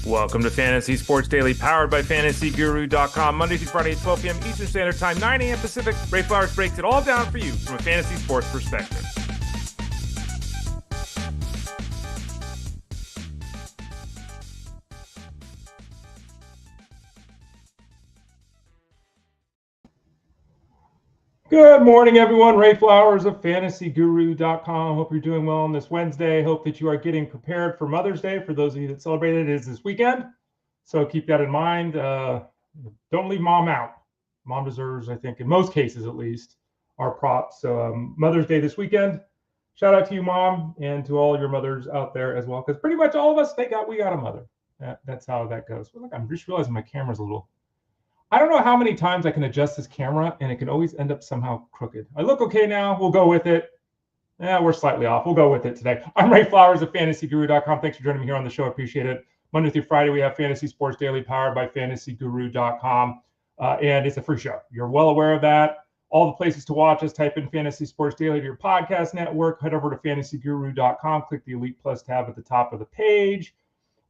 Welcome to Fantasy Sports Daily, powered by FantasyGuru.com. Monday through Friday at 12 p.m. Eastern Standard Time, 9 a.m. Pacific. Ray Flowers breaks it all down for you from a fantasy sports perspective. Good morning, everyone. Ray Flowers of FantasyGuru.com. Hope you're doing well on this Wednesday. Hope that you are getting prepared for Mother's Day. For those of you that celebrate it, it is this weekend. So keep that in mind. Don't leave mom out. Mom deserves, I think, in most cases at least, our props. So Mother's Day this weekend. Shout out to you, Mom, and to all your mothers out there as well, because pretty much all of us, we got a mother. That's how that goes. But look, I'm just realizing my camera's a little... I don't know how many times I can adjust this camera, and it can always end up somehow crooked. I look okay now. We'll go with it. We're slightly off. We'll go with it today. I'm Ray Flowers of FantasyGuru.com. Thanks for joining me here on the show. I appreciate it. Monday through Friday, we have Fantasy Sports Daily, powered by FantasyGuru.com, and it's a free show. You're well aware of that. All the places to watch us, type in Fantasy Sports Daily to your podcast network. Head over to FantasyGuru.com. Click the Elite Plus tab at the top of the page.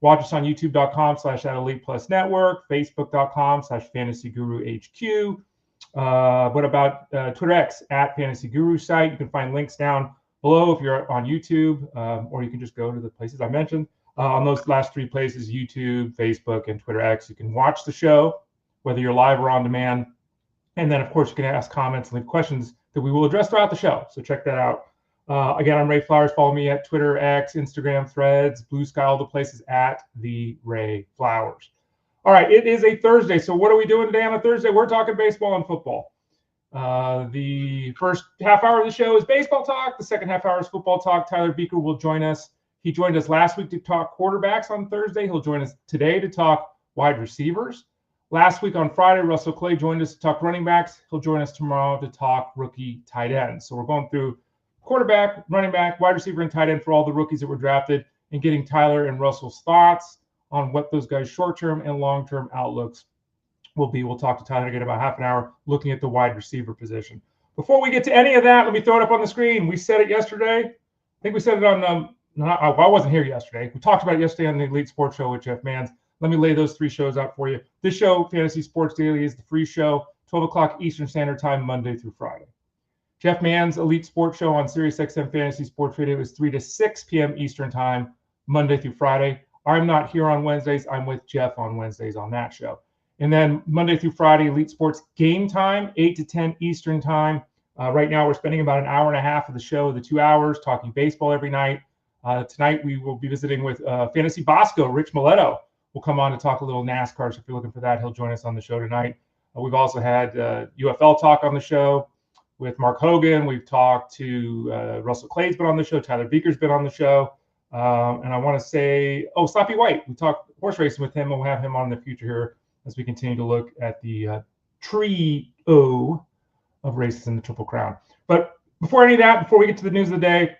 Watch us on youtube.com/@ElitePlusNetwork, facebook.com/FantasyGuruHQ. What about Twitter X @FantasyGuru site? You can find links down below if you're on YouTube, or you can just go to the places I mentioned. On those last three places, YouTube, Facebook, and Twitter X, you can watch the show, whether you're live or on demand. And then, of course, you can ask comments and leave questions that we will address throughout the show. So check that out. Again, I'm Ray Flowers. Follow me at Twitter, X, Instagram, Threads, Blue Sky, all the places at the Ray Flowers. All right, it is a Thursday. So what are we doing today on a Thursday? We're talking baseball and football. The first half hour of the show is baseball talk. The second half hour is football talk. Tyler Beaker will join us. He joined us last week to talk quarterbacks on Thursday. He'll join us today to talk wide receivers. Last week on Friday, Russell Clay joined us to talk running backs. He'll join us tomorrow to talk rookie tight ends. So we're going through quarterback, running back, wide receiver, and tight end for all the rookies that were drafted, and getting Tyler and Russell's thoughts on what those guys' short-term and long-term outlooks will be. We'll talk to Tyler again about half an hour looking at the wide receiver position. Before we get to any of that, let me throw it up on the screen. We said it yesterday. I think we said it on I wasn't here yesterday. We talked about it yesterday on the Elite Sports Show with Jeff Mans. Let me lay those three shows out for you. This show, Fantasy Sports Daily, is the free show, 12 o'clock Eastern Standard Time, Monday through Friday. Jeff Mann's Elite Sports Show on SiriusXM Fantasy Sports Radio is 3 to 6 p.m. Eastern Time, Monday through Friday. I'm not here on Wednesdays. I'm with Jeff on Wednesdays on that show. And then Monday through Friday, Elite Sports Game Time, 8 to 10 Eastern Time. Right now, we're spending about an hour and a half of the show, the 2 hours, talking baseball every night. Tonight, we will be visiting with Fantasy Bosco. Rich Mileto will come on to talk a little NASCAR. So if you're looking for that, he'll join us on the show tonight. We've also had UFL talk on the show with Mark Hogan. We've talked to Russell Clay's been on the show. Tyler Beaker's been on the show. And I want to say, Slappy White. We talked horse racing with him, and we'll have him on in the future here as we continue to look at the trio of races in the Triple Crown. But before any of that, before we get to the news of the day,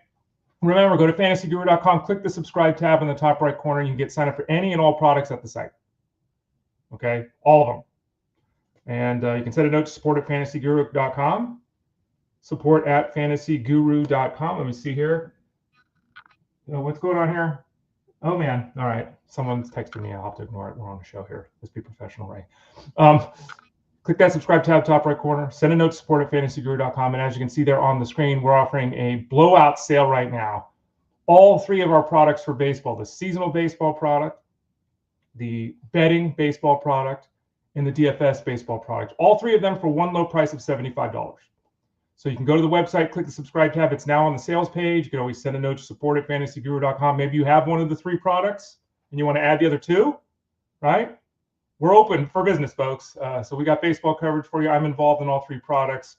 remember, go to FantasyGuru.com, click the subscribe tab in the top right corner. You can get signed up for any and all products at the site. Okay? All of them. And you can send a note to support at FantasyGuru.com. Support at FantasyGuru.com. Let me see here. What's going on here? Oh, man. All right. Someone's texting me. I'll have to ignore it. We're on the show here. Let's be professional, Ray. Click that subscribe tab, top right corner. Send a note to support at FantasyGuru.com. And as you can see there on the screen, we're offering a blowout sale right now. All three of our products for baseball, the seasonal baseball product, the betting baseball product, and the DFS baseball product. All three of them for one low price of $75. So you can go to the website, click the subscribe tab. It's now on the sales page. You can always send a note to support at FantasyGuru.com. Maybe you have one of the three products and you want to add the other two, right? We're open for business, folks. So we got baseball coverage for you. I'm involved in all three products.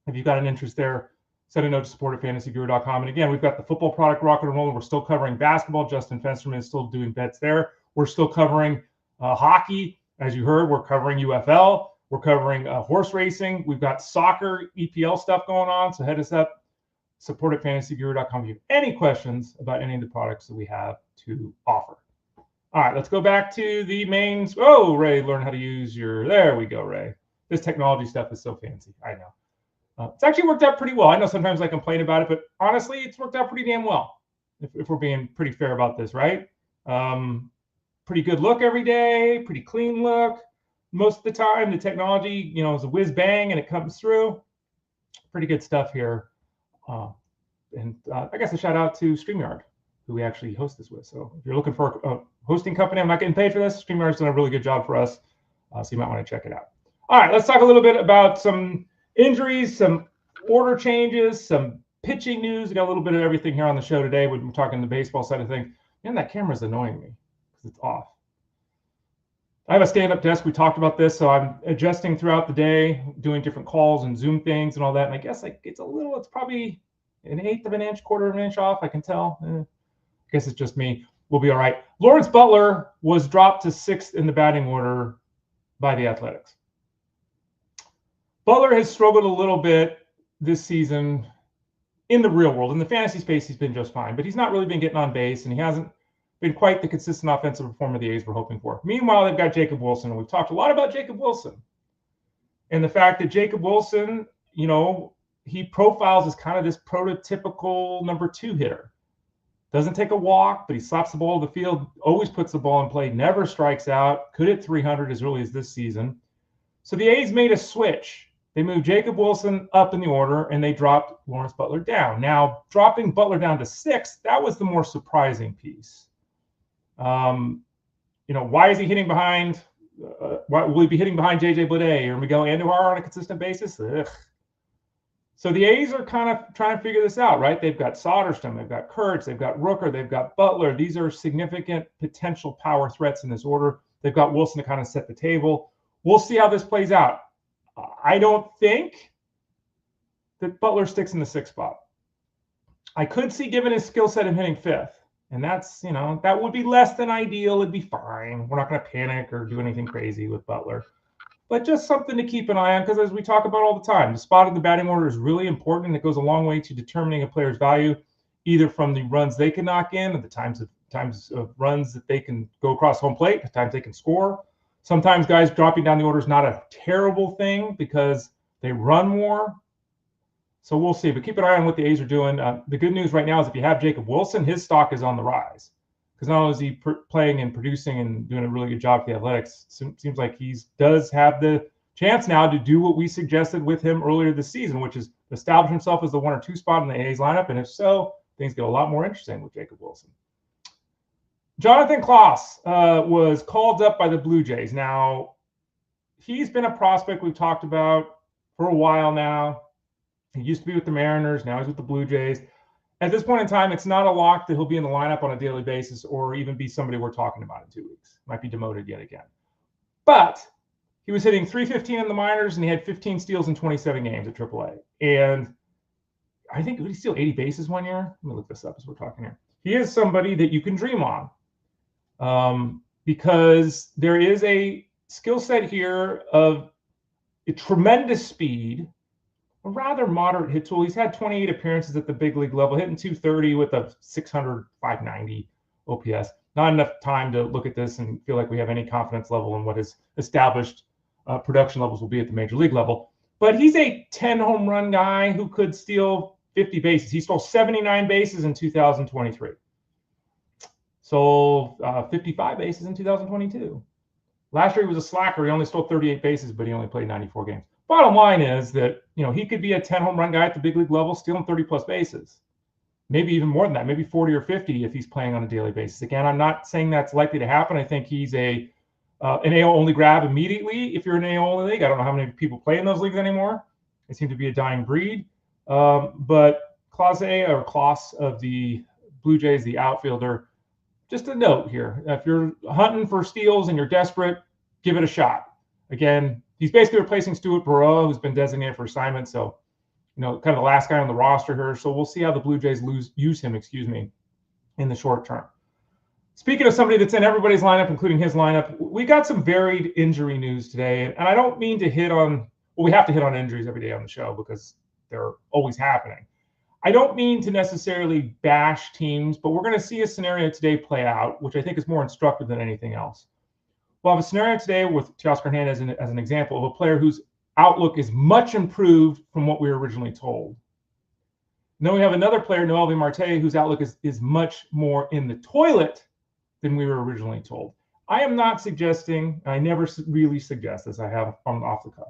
If you've got an interest there, send a note to support at FantasyGuru.com. And again, we've got the football product rocking and rolling. We're still covering basketball. Justin Fensterman is still doing bets there. We're still covering hockey. As you heard, we're covering UFL. We're covering horse racing. We've got soccer, EPL stuff going on. So head us up, support at FantasyGuru.com if you have any questions about any of the products that we have to offer. All right, let's go back to the main. Oh, Ray, learn how to use your. There we go, Ray. This technology stuff is so fancy. I know. It's actually worked out pretty well. I know sometimes I complain about it, but honestly, it's worked out pretty damn well. If we're being pretty fair about this, right? pretty good look every day, pretty clean look. Most of the time, the technology, is a whiz bang and it comes through. Pretty good stuff here. And I guess a shout out to StreamYard, who we actually host this with. So if you're looking for a hosting company, I'm not getting paid for this. StreamYard's done a really good job for us. So you might want to check it out. All right, let's talk a little bit about some injuries, some order changes, some pitching news. We got a little bit of everything here on the show today. We're talking the baseball side of things. Man, that camera's annoying me because it's off. I have a stand-up desk. We talked about this, so I'm adjusting throughout the day, doing different calls and Zoom things and all that. And I guess it's probably an eighth of an inch, quarter of an inch off. I can tell. I guess it's just me. We'll be all right. Lawrence Butler was dropped to 6th in the batting order by the Athletics. Butler has struggled a little bit this season in the real world. In the fantasy space, he's been just fine, but he's not really been getting on base, and he hasn't been quite the consistent offensive performer the A's were hoping for. Meanwhile, they've got Jacob Wilson, and we've talked a lot about Jacob Wilson and the fact that Jacob Wilson, he profiles as kind of this prototypical number 2 hitter. Doesn't take a walk, but he slaps the ball to the field, always puts the ball in play, never strikes out, could hit 300 as early as this season. So the A's made a switch. They moved Jacob Wilson up in the order, and they dropped Lawrence Butler down. Now, dropping Butler down to 6th, that was the more surprising piece. Why is he hitting behind? Why will he be hitting behind J.J. Bleday or Miguel Andujar on a consistent basis? Ugh. So the A's are kind of trying to figure this out, right? They've got Soderstrom, they've got Kurtz, they've got Rooker, they've got Butler. These are significant potential power threats in this order. They've got Wilson to kind of set the table. We'll see how this plays out. I don't think that Butler sticks in the 6th spot. I could see, given his skill set, him hitting 5th. And that's, that would be less than ideal. It'd be fine. We're not going to panic or do anything crazy with Butler. But just something to keep an eye on, because as we talk about all the time, the spot in the batting order is really important, and it goes a long way to determining a player's value, either from the runs they can knock in, or the times of runs that they can go across home plate, the times they can score. Sometimes guys dropping down the order is not a terrible thing because they run more. So we'll see. But keep an eye on what the A's are doing. The good news right now is if you have Jacob Wilson, his stock is on the rise. Because not only is he playing and producing and doing a really good job for the Athletics, seems like he does have the chance now to do what we suggested with him earlier this season, which is establish himself as the 1 or 2 spot in the A's lineup. And if so, things get a lot more interesting with Jacob Wilson. Jonatan Clase was called up by the Blue Jays. Now, he's been a prospect we've talked about for a while now. He used to be with the Mariners. Now he's with the Blue Jays. At this point in time, it's not a lock that he'll be in the lineup on a daily basis or even be somebody we're talking about in 2 weeks. Might be demoted yet again. But he was hitting .315 in the minors, and he had 15 steals in 27 games at AAA. And I think, did he steal 80 bases one year? Let me look this up as we're talking here. He is somebody that you can dream on. Because there is a skill set here of a tremendous speed, a rather moderate hit tool. He's had 28 appearances at the big league level, hitting .230 with a 600, 590 OPS. Not enough time to look at this and feel like we have any confidence level in what his established production levels will be at the major league level. But he's a 10 home run guy who could steal 50 bases. He stole 79 bases in 2023. Stole 55 bases in 2022. Last year he was a slacker. He only stole 38 bases, but he only played 94 games. Bottom line is that, he could be a 10 home run guy at the big league level, stealing 30 plus bases. Maybe even more than that, maybe 40 or 50 if he's playing on a daily basis. Again, I'm not saying that's likely to happen. I think he's an AL only grab immediately if you're an AL only league. I don't know how many people play in those leagues anymore. They seem to be a dying breed. But Clase of the Blue Jays, the outfielder, just a note here. If you're hunting for steals and you're desperate, give it a shot. Again, he's basically replacing Stuart Burrow, who's been designated for assignment. So, kind of the last guy on the roster here. So we'll see how the Blue Jays use him, in the short term. Speaking of somebody that's in everybody's lineup, including his lineup, we got some varied injury news today. And I don't mean to hit on, we have to hit on injuries every day on the show because they're always happening. I don't mean to necessarily bash teams, but we're going to see a scenario today play out, which I think is more instructive than anything else. We'll have a scenario today with Teoscar Hernandez as an example of a player whose outlook is much improved from what we were originally told. And then we have another player, Noelvi Marte, whose outlook is much more in the toilet than we were originally told. I am not suggesting, I never really suggest this, I have off the cuff.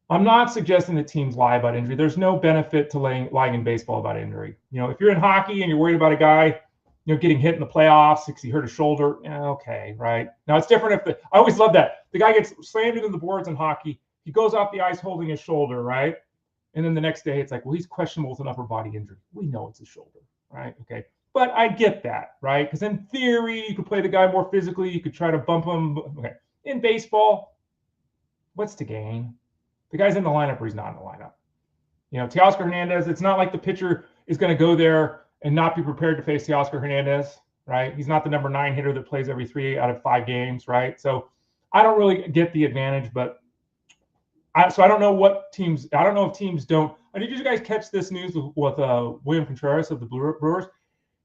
I'm not suggesting that teams lie about injury. There's no benefit to lying in baseball about injury. If you're in hockey and you're worried about a guy, getting hit in the playoffs because he hurt his shoulder, okay, right? Now it's different I always love that. The guy gets slammed into the boards in hockey. He goes off the ice holding his shoulder, right? And then the next day it's like, well, he's questionable with an upper body injury. We know it's his shoulder, right? Okay. But I get that, right? Because in theory, you could play the guy more physically. You could try to bump him. Okay. In baseball, what's to gain? The guy's in the lineup or he's not in the lineup. Teoscar Hernandez, it's not like the pitcher is going to go there and not be prepared to face Teoscar Hernandez, right? He's not the number 9 hitter that plays every 3 out of 5 games, right? So I don't really get the advantage, but I don't know what teams, I don't know if teams don't. Did you guys catch this news with William Contreras of the Brewers?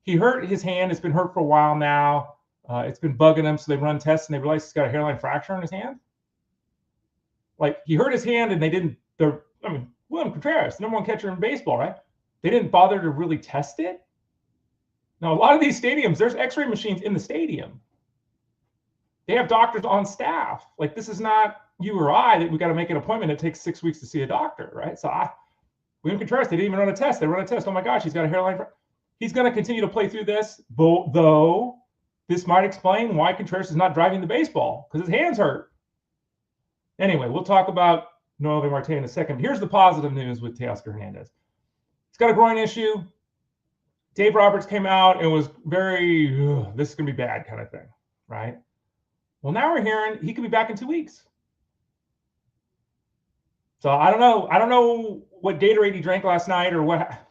He hurt his hand. It's been hurt for a while now. It's been bugging him. So they run tests and they realize he's got a hairline fracture on his hand. Like he hurt his hand and William Contreras, the number 1 catcher in baseball, right? They didn't bother to really test it. Now, a lot of these stadiums, there's x-ray machines in the stadium. They have doctors on staff. Like this is not you or I that we got to make an appointment. It takes 6 weeks to see a doctor, right? So William Contreras, they didn't even run a test. They run a test. Oh my gosh, he's got a hairline fracture. He's going to continue to play through this, though this might explain why Contreras is not driving the baseball, because his hands hurt. Anyway, we'll talk about Noelvi Marte in a second. Here's the positive news with Teoscar Hernandez. He's got a groin issue. Dave Roberts came out and was very, this is going to be bad kind of thing, right? Well, now we're hearing he could be back in 2 weeks. So I don't know. I don't know what Gatorade he drank last night or what.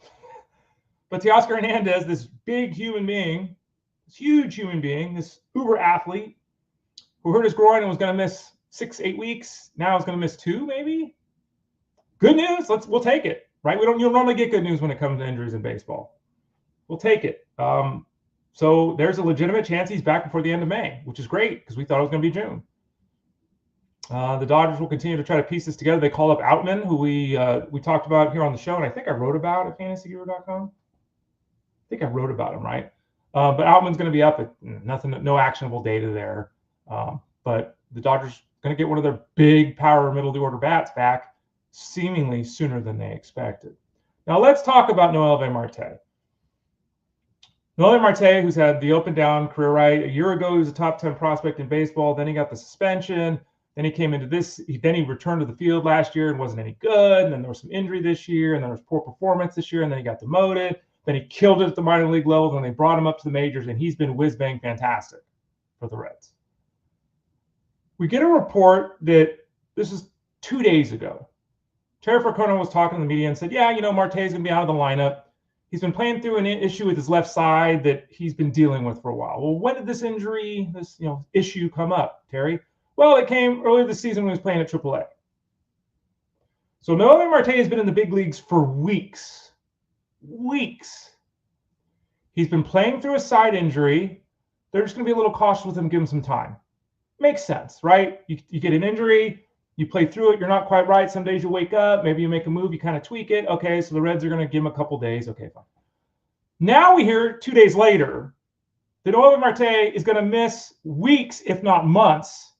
But Teoscar Hernandez, this big human being, this huge human being, this uber athlete who hurt his groin and was going to miss 6-8 weeks, now is going to miss 2 maybe. Good news. We'll take it, right? You don't normally get good news when it comes to injuries in baseball. We'll take it. So there's a legitimate chance he's back before the end of May, which is great because we thought it was going to be June. The Dodgers will continue to try to piece this together. They call up Outman, who we talked about here on the show, and I think I wrote about at fantasyguru.com. I think I wrote about him, right? But Outman's going to be up at no actionable data there. But the Dodgers going to get one of their big power middle of the order bats back seemingly sooner than they expected. Now let's talk about Noelvi Marte. Noelvi Marte, who's had the up and down career, right? A year ago, he was a top 10 prospect in baseball. Then he got the suspension. Then he came into this. Then he returned to the field last year and wasn't any good. And then there was some injury this year. And then there was poor performance this year. And then he got demoted. Then he killed it at the minor league level. Then they brought him up to the majors. And he's been whiz-bang fantastic for the Reds. We get a report that this is 2 days ago. Terry Francona was talking to the media and said, yeah, Marte's going to be out of the lineup. He's been playing through an issue with his left side that he's been dealing with for a while. Well, when did this injury, this issue come up, Terry? Well, it came earlier this season when he was playing at AAA. So Noelvi Marte has been in the big leagues for weeks. Weeks. He's been playing through a side injury. They're just going to be a little cautious with him, give him some time. Makes sense, right? You get an injury, you play through it, you're not quite right. Some days you wake up, maybe you make a move, you kind of tweak it. Okay, so the Reds are going to give him a couple days. Okay, fine. Now we hear 2 days later that Noelvi Marte is going to miss weeks, if not months,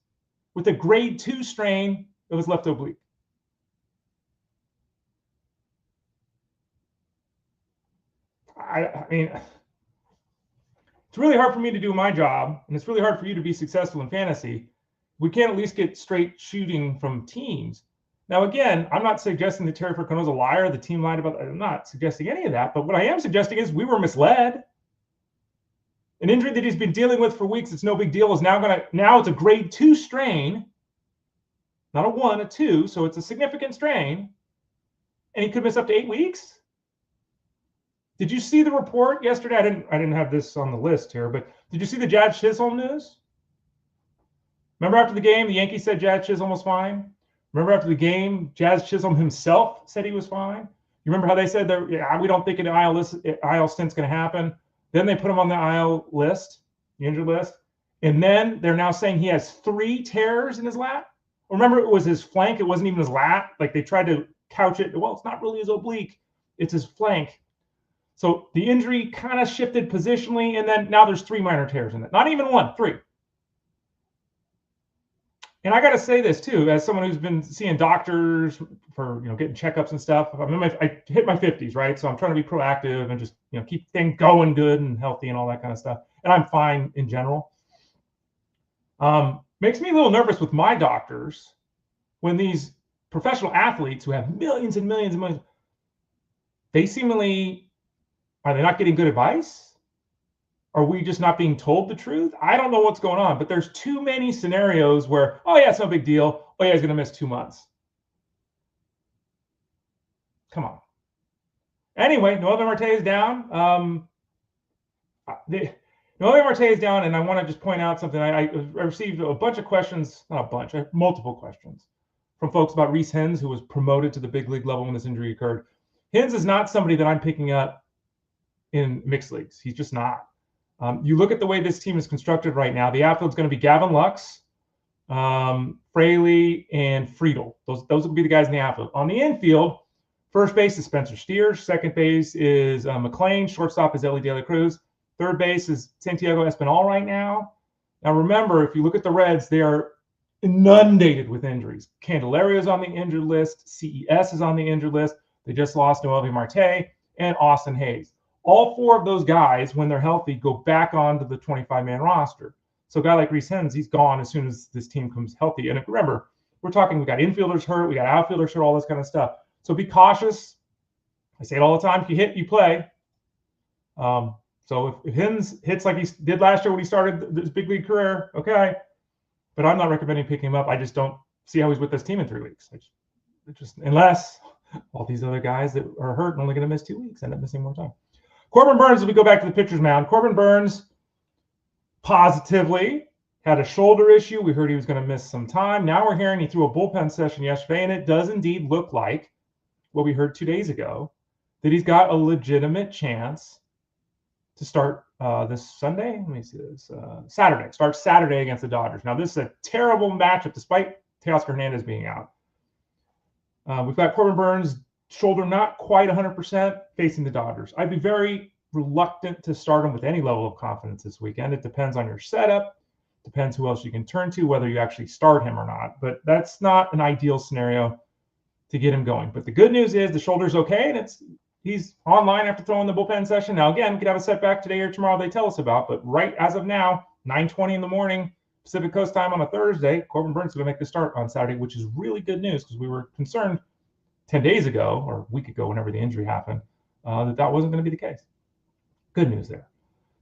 with a grade 2 strain of his left oblique. I mean, it's really hard for me to do my job, and it's really hard for you to be successful in fantasy. We can't at least get straight shooting from teams. Now, again, I'm not suggesting that Terry Francona is a liar. The team lied about that. I'm not suggesting any of that. But what I am suggesting is we were misled. An injury that he's been dealing with for weeks, it's no big deal, is now it's a grade 2 strain. Not a 1, a 2. So it's a significant strain. And he could miss up to 8 weeks. Did you see the report yesterday? I didn't have this on the list here, but did you see the Jazz Chisholm news? Remember after the game, the Yankees said Jazz Chisholm was fine? Remember after the game, Jazz Chisholm himself said he was fine? You remember how they said we don't think an IL stint's going to happen? Then they put him on the IL list, the injured list. And then they're now saying he has 3 tears in his lat. Remember, it was his flank. It wasn't even his lat. Like they tried to couch it. Well, it's not really his oblique. It's his flank. So the injury kind of shifted positionally. And then now there's 3 minor tears in it. Not even 1, 3. And I got to say this too, as someone who's been seeing doctors for, getting checkups and stuff. I hit my 50s, right? So I'm trying to be proactive and just, keep things going good and healthy and all that kind of stuff. And I'm fine in general. Makes me a little nervous with my doctors when these professional athletes who have millions and millions and millions, are they not getting good advice? Are we just not being told the truth? I don't know what's going on, but there's too many scenarios where, oh yeah, it's no big deal. Oh yeah, he's going to miss 2 months. Come on. Anyway, Noelvi Marte is down. Noelvi Marte is down, and I want to just point out something. I received a bunch of questions, not a bunch, multiple questions from folks about Reese Hens, who was promoted to the big league level when this injury occurred. Hens is not somebody that I'm picking up in mixed leagues. He's just not. You look at the way this team is constructed right now. The outfield's going to be Gavin Lux, Fraley, and Friedel. Those will be the guys in the outfield. On the infield, first base is Spencer Steers. Second base is McLean. Shortstop is Ellie De La Cruz. Third base is Santiago Espinal right now. Now remember, if you look at the Reds, they are inundated with injuries. Candelario is on the injured list. CES is on the injured list. They just lost Noelvi Marte and Austin Hayes. All 4 of those guys, when they're healthy, go back onto the 25-man roster. So a guy like Reese Hens, he's gone as soon as this team comes healthy. And remember, we got infielders hurt, we got outfielders hurt, all this kind of stuff. So be cautious. I say it all the time. If you hit, you play. So if Hens hits like he did last year when he started his big league career, okay. But I'm not recommending picking him up. I just don't see how he's with this team in 3 weeks. Unless all these other guys that are hurt and only going to miss 2 weeks end up missing more time. Corbin Burns, as we go back to the pitcher's mound, Corbin Burns positively had a shoulder issue. We heard he was going to miss some time. Now we're hearing he threw a bullpen session yesterday, and it does indeed look like what we heard 2 days ago, that he's got a legitimate chance to start this Sunday. Let me see this. Saturday. Start Saturday against the Dodgers. Now, this is a terrible matchup despite Teoscar Hernandez being out. We've got Corbin Burns, shoulder not quite 100%, facing the Dodgers. I'd be very reluctant to start him with any level of confidence this weekend. It depends on your setup, depends who else you can turn to, whether you actually start him or not. But that's not an ideal scenario to get him going. But the good news is the shoulder's okay, and he's online after throwing the bullpen session. Now, again, we could have a setback today or tomorrow they tell us about, but right as of now, 9:20 in the morning, Pacific Coast time on a Thursday, Corbin Burns is going to make the start on Saturday, which is really good news because we were concerned 10 days ago or a week ago, whenever the injury happened, that wasn't going to be the case. Good news there.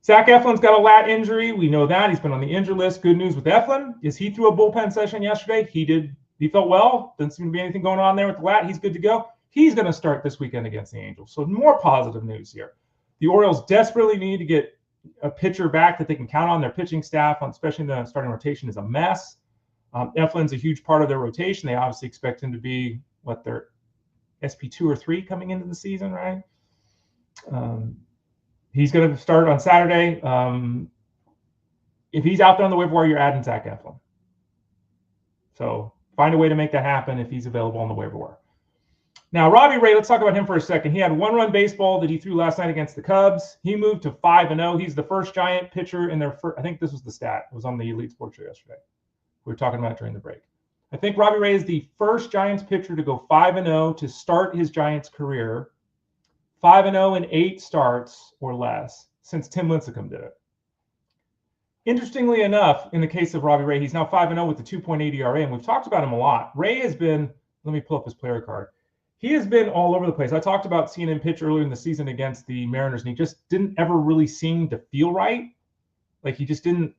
Zach Eflin's got a lat injury. We know that. He's been on the injured list. Good news with Eflin is he threw a bullpen session yesterday. He felt well. Doesn't seem to be anything going on there with the lat. He's good to go. He's going to start this weekend against the Angels. So more positive news here. The Orioles desperately need to get a pitcher back that they can count on. Their pitching staff, especially the starting rotation, is a mess. Eflin's a huge part of their rotation. They obviously expect him to be their SP2 or 3 coming into the season, right? He's going to start on Saturday. If he's out there on the waiver wire, you're adding Zach Eflin. So find a way to make that happen if he's available on the waiver wire. Now, Robbie Ray, let's talk about him for a second. He had 1-run baseball that he threw last night against the Cubs. He moved to 5-0. He's the first Giant pitcher in their first. I think this was the stat. It was on the Elite Sports Show yesterday. We were talking about it during the break. I think Robbie Ray is the first Giants pitcher to go 5-0 to start his Giants career. 5-0 in 8 starts or less since Tim Lincecum did it. Interestingly enough, in the case of Robbie Ray, he's now 5-0 with the 2.8 ERA, and we've talked about him a lot. Ray has been, let me pull up his player card. He has been all over the place. I talked about seeing him pitch earlier in the season against the Mariners, and he just didn't ever really seem to feel right. Like he just didn't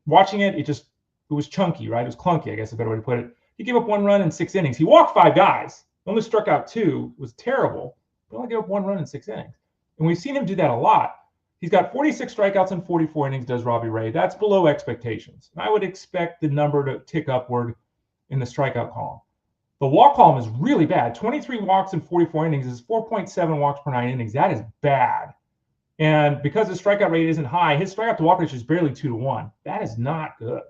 watching it, it was chunky, right? It was clunky, I guess is a better way to put it. He gave up 1 run in 6 innings. He walked 5 guys. Only struck out 2. It was terrible. But only gave up 1 run in 6 innings. And we've seen him do that a lot. He's got 46 strikeouts in 44 innings, does Robbie Ray. That's below expectations. And I would expect the number to tick upward in the strikeout column. The walk column is really bad. 23 walks in 44 innings is 4.7 walks per 9 innings. That is bad. And because his strikeout rate isn't high, his strikeout to walk ratio is barely 2-to-1. That is not good.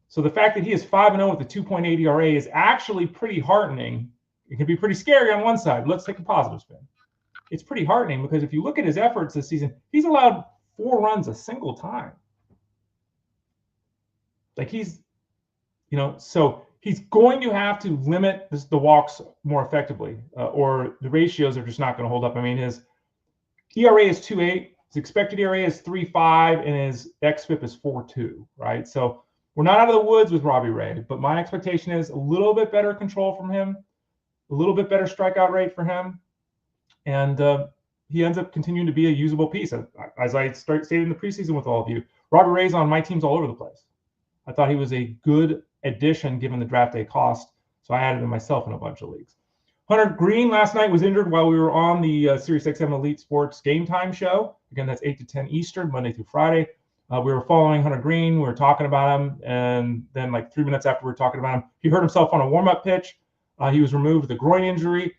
So the fact that he is 5-0 with a 2.8 ERA is actually pretty heartening. It can be pretty scary on one side. Let's take a positive spin. It's pretty heartening because if you look at his efforts this season, he's allowed 4 runs a single time. Like So he's going to have to limit the walks more effectively, or the ratios are just not going to hold up. I mean, his ERA is 2.8, his expected ERA is 3.5, and his xFIP is 4.2, right? So we're not out of the woods with Robbie Ray, but my expectation is a little bit better control from him, a little bit better strikeout rate for him, and he ends up continuing to be a usable piece. As I stated in the preseason with all of you, Robbie Ray's on my teams all over the place. I thought he was a good addition given the draft day cost, so I added him myself in a bunch of leagues. Hunter Greene last night was injured while we were on the SiriusXM Elite Sports Game Time show. Again, that's 8 to 10 Eastern, Monday through Friday. We were following Hunter Greene. We were talking about him, and then like 3 minutes after we were talking about him, he hurt himself on a warm-up pitch. He was removed with a groin injury.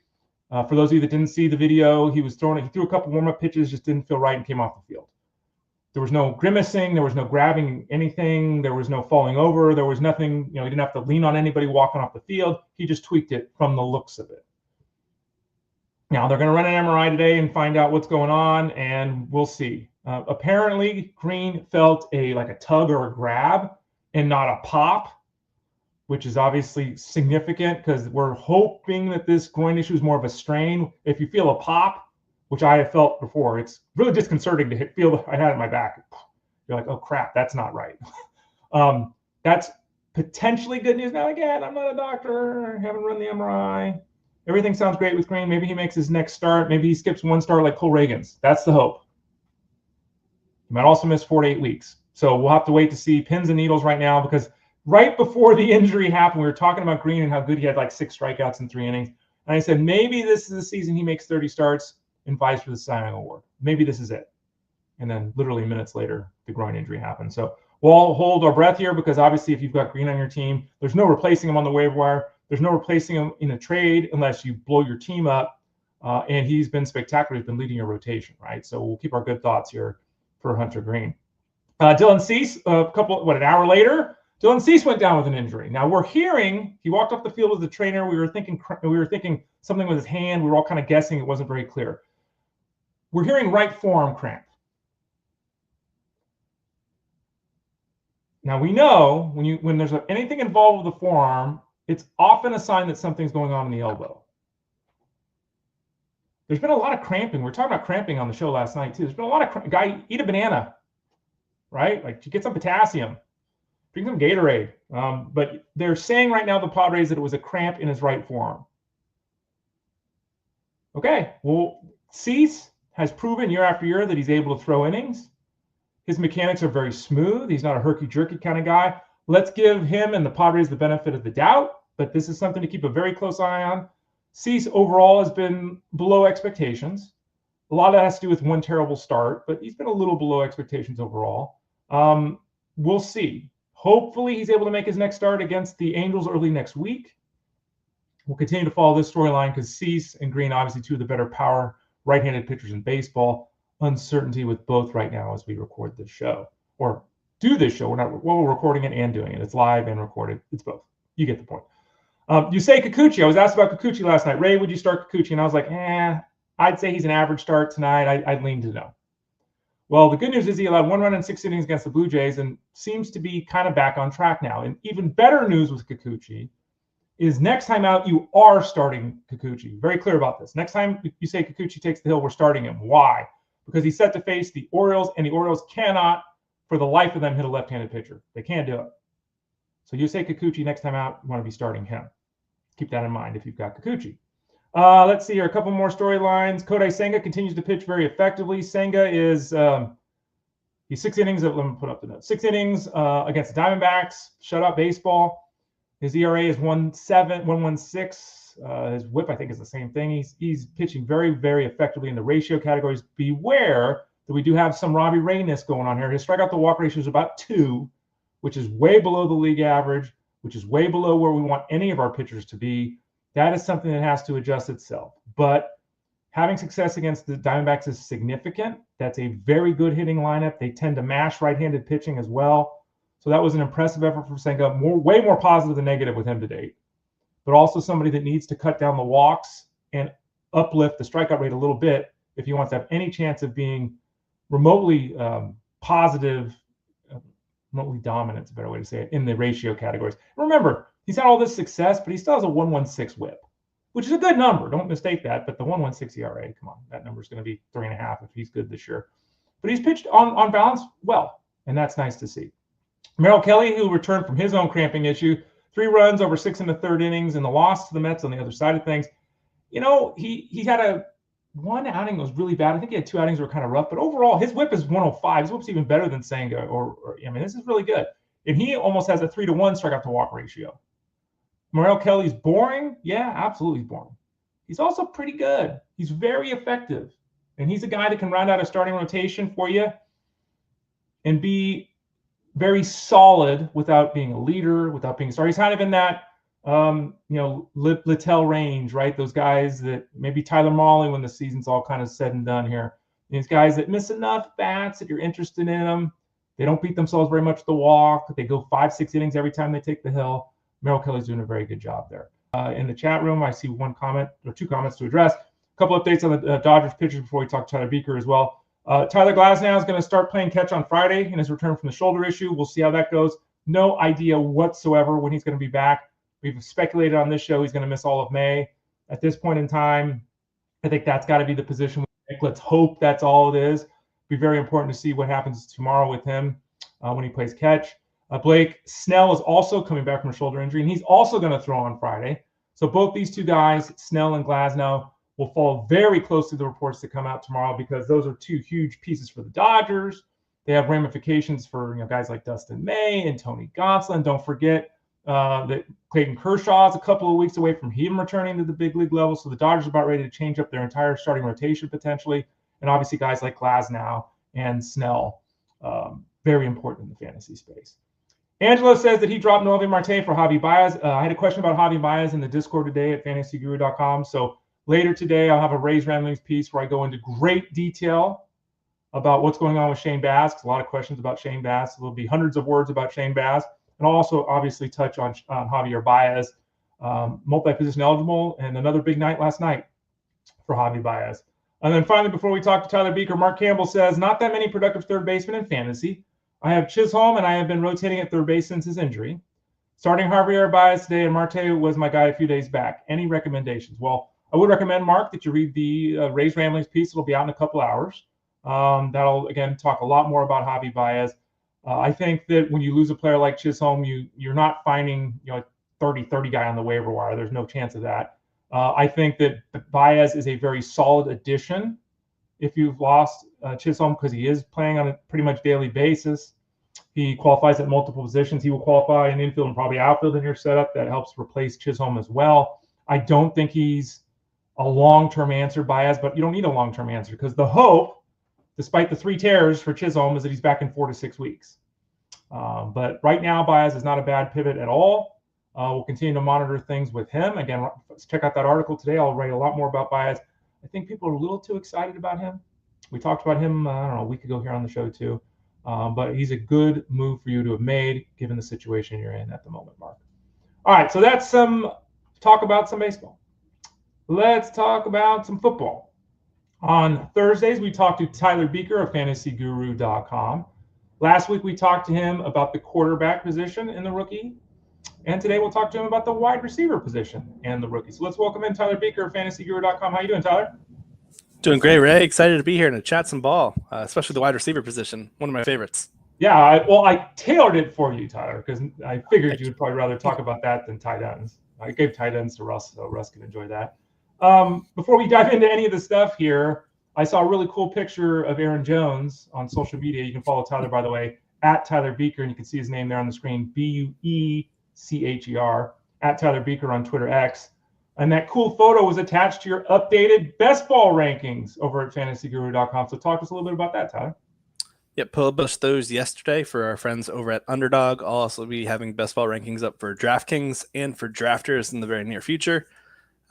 For those of you that didn't see the video, he threw a couple warm-up pitches, just didn't feel right, and came off the field. There was no grimacing. There was no grabbing anything. There was no falling over. There was nothing, he didn't have to lean on anybody walking off the field. He just tweaked it from the looks of it. Now, they're going to run an MRI today and find out what's going on, and we'll see. Apparently, Greene felt like a tug or a grab and not a pop, which is obviously significant because we're hoping that this groin issue is more of a strain. If you feel a pop, which I have felt before, it's really disconcerting to feel I had it in my back. You're like, oh crap, that's not right. That's potentially good news. Now, again, I'm not a doctor. I haven't run the MRI. Everything sounds great with Greene. Maybe he makes his next start. Maybe he skips one start like Cole Reagans. That's the hope. He might also miss 4 to 8 weeks. So we'll have to wait to see pins and needles right now, because right before the injury happened, we were talking about Greene and how good he had, like 6 strikeouts in 3 innings. And I said, maybe this is the season he makes 30 starts and vies for the Cy Young Award. Maybe this is it. And then literally minutes later, the groin injury happened. So we'll all hold our breath here, because obviously if you've got Greene on your team, there's no replacing him on the waiver wire. There's no replacing him in a trade unless you blow your team up. And he's been spectacular. He's been leading your rotation, right? So we'll keep our good thoughts here for Hunter Greene. Dylan Cease, an hour later, Dylan Cease went down with an injury. Now we're hearing he walked off the field with the trainer. We were thinking something with his hand. We were all kind of guessing. It wasn't very clear. We're hearing right forearm cramp. Now we know when there's anything involved with the forearm, it's often a sign that something's going on in the elbow. There's been a lot of cramping. We were talking about cramping on the show last night too. There's been a lot of guy eat a banana, right? Like get some potassium, drink some Gatorade. But they're saying right now, the Padres, that it was a cramp in his right forearm. Okay, well, Cease has proven year after year that he's able to throw innings. His mechanics are very smooth. He's not a herky-jerky kind of guy. Let's give him and the Padres the benefit of the doubt, but this is something to keep a very close eye on. Cease overall has been below expectations. A lot of that has to do with one terrible start, but he's been a little below expectations overall. We'll see. Hopefully he's able to make his next start against the Angels early next week. We'll continue to follow this storyline because Cease and Greene, obviously two of the better power right-handed pitchers in baseball. Uncertainty with both right now as we record this show, or do this show. We're recording it and doing it. It's live and recorded. It's both. You get the point. Yusei Kikuchi. I was asked about Kikuchi last night. Ray, would you start Kikuchi? And I was like, I'd say he's an average start tonight. I'd lean to no. Well, the good news is he allowed 1 run in 6 innings against the Blue Jays and seems to be kind of back on track now. And even better news with Kikuchi is next time out, you are starting Kikuchi. Very clear about this. Next time you say Kikuchi takes the hill, we're starting him. Why? Because he's set to face the Orioles, and the Orioles cannot, for the life of them, hit a left-handed pitcher. They can't do it. So Yusei Kikuchi, next time out, you want to be starting him. Keep that in mind if you've got Kikuchi. Let's see here. A couple more storylines. Kodai Senga continues to pitch very effectively. Senga is he's 6 innings. Let me put up the notes. 6 innings against the Diamondbacks. Shutout baseball. His ERA is 1.16. His WHIP, I think, is the same thing. He's pitching very, very effectively in the ratio categories. Beware that we do have some Robbie Ray-ness going on here. His strikeout to walk ratio is about 2, which is way below the league average, which is way below where we want any of our pitchers to be. That is something that has to adjust itself. But having success against the Diamondbacks is significant. That's a very good hitting lineup. They tend to mash right-handed pitching as well. So that was an impressive effort from Senga. Way more positive than negative with him to date. But also somebody that needs to cut down the walks and uplift the strikeout rate a little bit if he wants to have any chance of being remotely positive remotely dominant is a better way to say it, in the ratio categories. Remember, he's had all this success, but he still has a 1.16 whip, which is a good number. Don't mistake that. But the 1.16 ERA, come on, that number is going to be 3.5 if he's good this year. But he's pitched on balance well, and that's nice to see. Merrill Kelly, who returned from his own cramping issue, 3 runs over 6 1/3 innings, and the loss to the Mets on the other side of things. He had one outing that was really bad. I think he had 2 outings that were kind of rough, but overall, his whip is 105. His whip's even better than Senga, this is really good. And he almost has a 3-to-1 strikeout to walk ratio. Merrill Kelly's boring? Yeah, absolutely boring. He's also pretty good. He's very effective. And he's a guy that can round out a starting rotation for you and be very solid without being a leader, without being a star. He's kind of in that, Littell range, right? Those guys that maybe Tyler Mahle when the season's all kind of said and done here. These guys that miss enough bats that you're interested in them. They don't beat themselves very much with the walk. They go 5-6 innings every time they take the hill. Merrill Kelly's doing a very good job there. In the chat room, I see 1 comment or 2 comments to address. A couple updates on the Dodgers pitchers before we talk to Tyler Beaker as well. Tyler Glasnow is going to start playing catch on Friday in his return from the shoulder issue. We'll see how that goes. No idea whatsoever when he's going to be back. We've speculated on this show he's going to miss all of May. At this point in time, I think that's got to be the position. Let's hope that's all it is. Be very important to see what happens tomorrow with him when he plays catch. Blake Snell is also coming back from a shoulder injury, and he's also going to throw on Friday. So both these 2 guys, Snell and Glasnow, will fall very close to the reports that come out tomorrow because those are 2 huge pieces for the Dodgers. They have ramifications for guys like Dustin May and Tony Gonsolin. Don't forget that Clayton Kershaw is a couple of weeks away from him returning to the big league level. So the Dodgers are about ready to change up their entire starting rotation potentially. And obviously guys like Glasnow and Snell, very important in the fantasy space. Angelo says that he dropped Noelvi Marte for Javi Baez. I had a question about Javi Baez in the Discord today at fantasyguru.com. So later today, I'll have a Rays Ramblings piece where I go into great detail about what's going on with Shane Baz. A lot of questions about Shane Baz. So there'll be hundreds of words about Shane Baz. And I'll also obviously touch on Javier Baez, multi-position eligible, and another big night last night for Javi Baez. And then finally, before we talk to Tyler Beaker, Mark Campbell says, not that many productive third basemen in fantasy. I have Chisholm, and I have been rotating at third base since his injury. Starting Javier Baez today, and Marte was my guy a few days back. Any recommendations? Well, I would recommend, Mark, that you read the Rays Ramblings piece. It'll be out in a couple hours. That'll, again, talk a lot more about Javi Baez. I think that when you lose a player like Chisholm, you're not finding a 30-30 guy on the waiver wire. There's no chance of that. I think that Baez is a very solid addition if you've lost Chisholm because he is playing on a pretty much daily basis. He qualifies at multiple positions. He will qualify in infield and probably outfield in your setup. That helps replace Chisholm as well. I don't think he's a long-term answer, Baez, but you don't need a long-term answer because the hope, despite the 3 tears for Chisholm, is that he's back in 4 to 6 weeks. But right now, Baez is not a bad pivot at all. We'll continue to monitor things with him. Again, let's check out that article today. I'll write a lot more about Baez. I think people are a little too excited about him. We talked about him, a week ago here on the show too. But he's a good move for you to have made given the situation you're in at the moment, Mark. All right, so that's some talk about some baseball. Let's talk about some football. On Thursdays, we talked to Tyler Beaker of fantasyguru.com. Last week, we talked to him about the quarterback position in the rookie. And today, we'll talk to him about the wide receiver position and the rookie. So let's welcome in Tyler Beaker of fantasyguru.com. How you doing, Tyler? Doing great, Ray. Excited to be here and to chat some ball, especially the wide receiver position. One of my favorites. Yeah, I tailored it for you, Tyler, because I figured you'd probably rather talk about that than tight ends. I gave tight ends to Russ, so Russ can enjoy that. Before we dive into any of the stuff here, I saw a really cool picture of Aaron Jones on social media. You can follow Tyler, by the way, at Tyler Beaker, and you can see his name there on the screen, Buecher, at Tyler Beaker on Twitter X. And that cool photo was attached to your updated best ball rankings over at fantasyguru.com. So talk to us a little bit about that, Tyler. Yep, published those yesterday for our friends over at Underdog. I'll also be having best ball rankings up for DraftKings and for drafters in the very near future.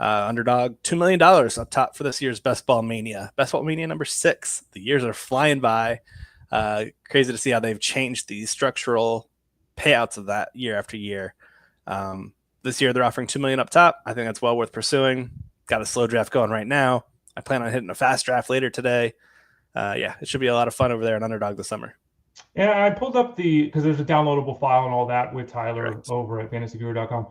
Underdog, $2 million up top for this year's Best Ball Mania. Best Ball Mania number 6. The years are flying by. Crazy to see how they've changed the structural payouts of that year after year. This year they're offering $2 million up top. I think that's well worth pursuing. Got a slow draft going right now. I plan on hitting a fast draft later today. It should be a lot of fun over there at Underdog this summer. And I pulled up because there's a downloadable file and all that with Tyler Correct. over at fantasyguru.com.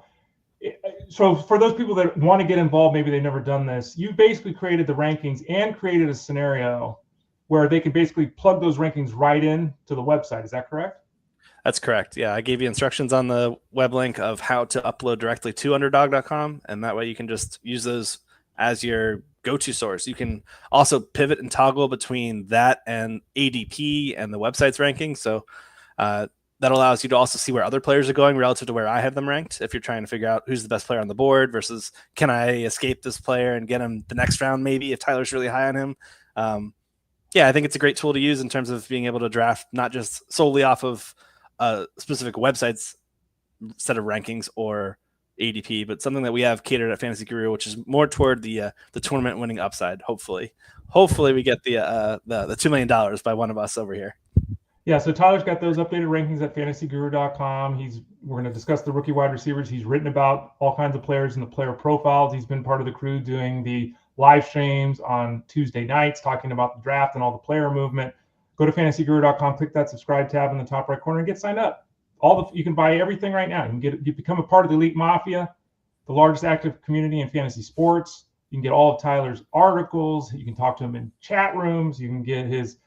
So for those people that want to get involved, maybe they've never done this, you basically created the rankings and created a scenario where they can basically plug those rankings right in to the website. Is that correct? That's correct. Yeah, I gave you instructions on the web link of how to upload directly to underdog.com, and that way you can just use those as your go-to source. You can also pivot and toggle between that and ADP and the website's ranking. So that allows you to also see where other players are going relative to where I have them ranked. If you're trying to figure out who's the best player on the board versus can I escape this player and get him the next round, maybe if Tyler's really high on him. Yeah, I think it's a great tool to use in terms of being able to draft not just solely off of specific websites set of rankings or ADP, but something that we have catered at Fantasy Guru, which is more toward the tournament winning upside. Hopefully we get the $2 million by one of us over here. Yeah, so Tyler's got those updated rankings at fantasyguru.com. We're going to discuss the rookie wide receivers. He's written about all kinds of players and the player profiles. He's been part of the crew doing the live streams on Tuesday nights, talking about the draft and all the player movement. Go to fantasyguru.com, click that subscribe tab in the top right corner, and get signed up. You can buy everything right now. You become a part of the Elite Mafia, the largest active community in fantasy sports. You can get all of Tyler's articles. You can talk to him in chat rooms. You can get his.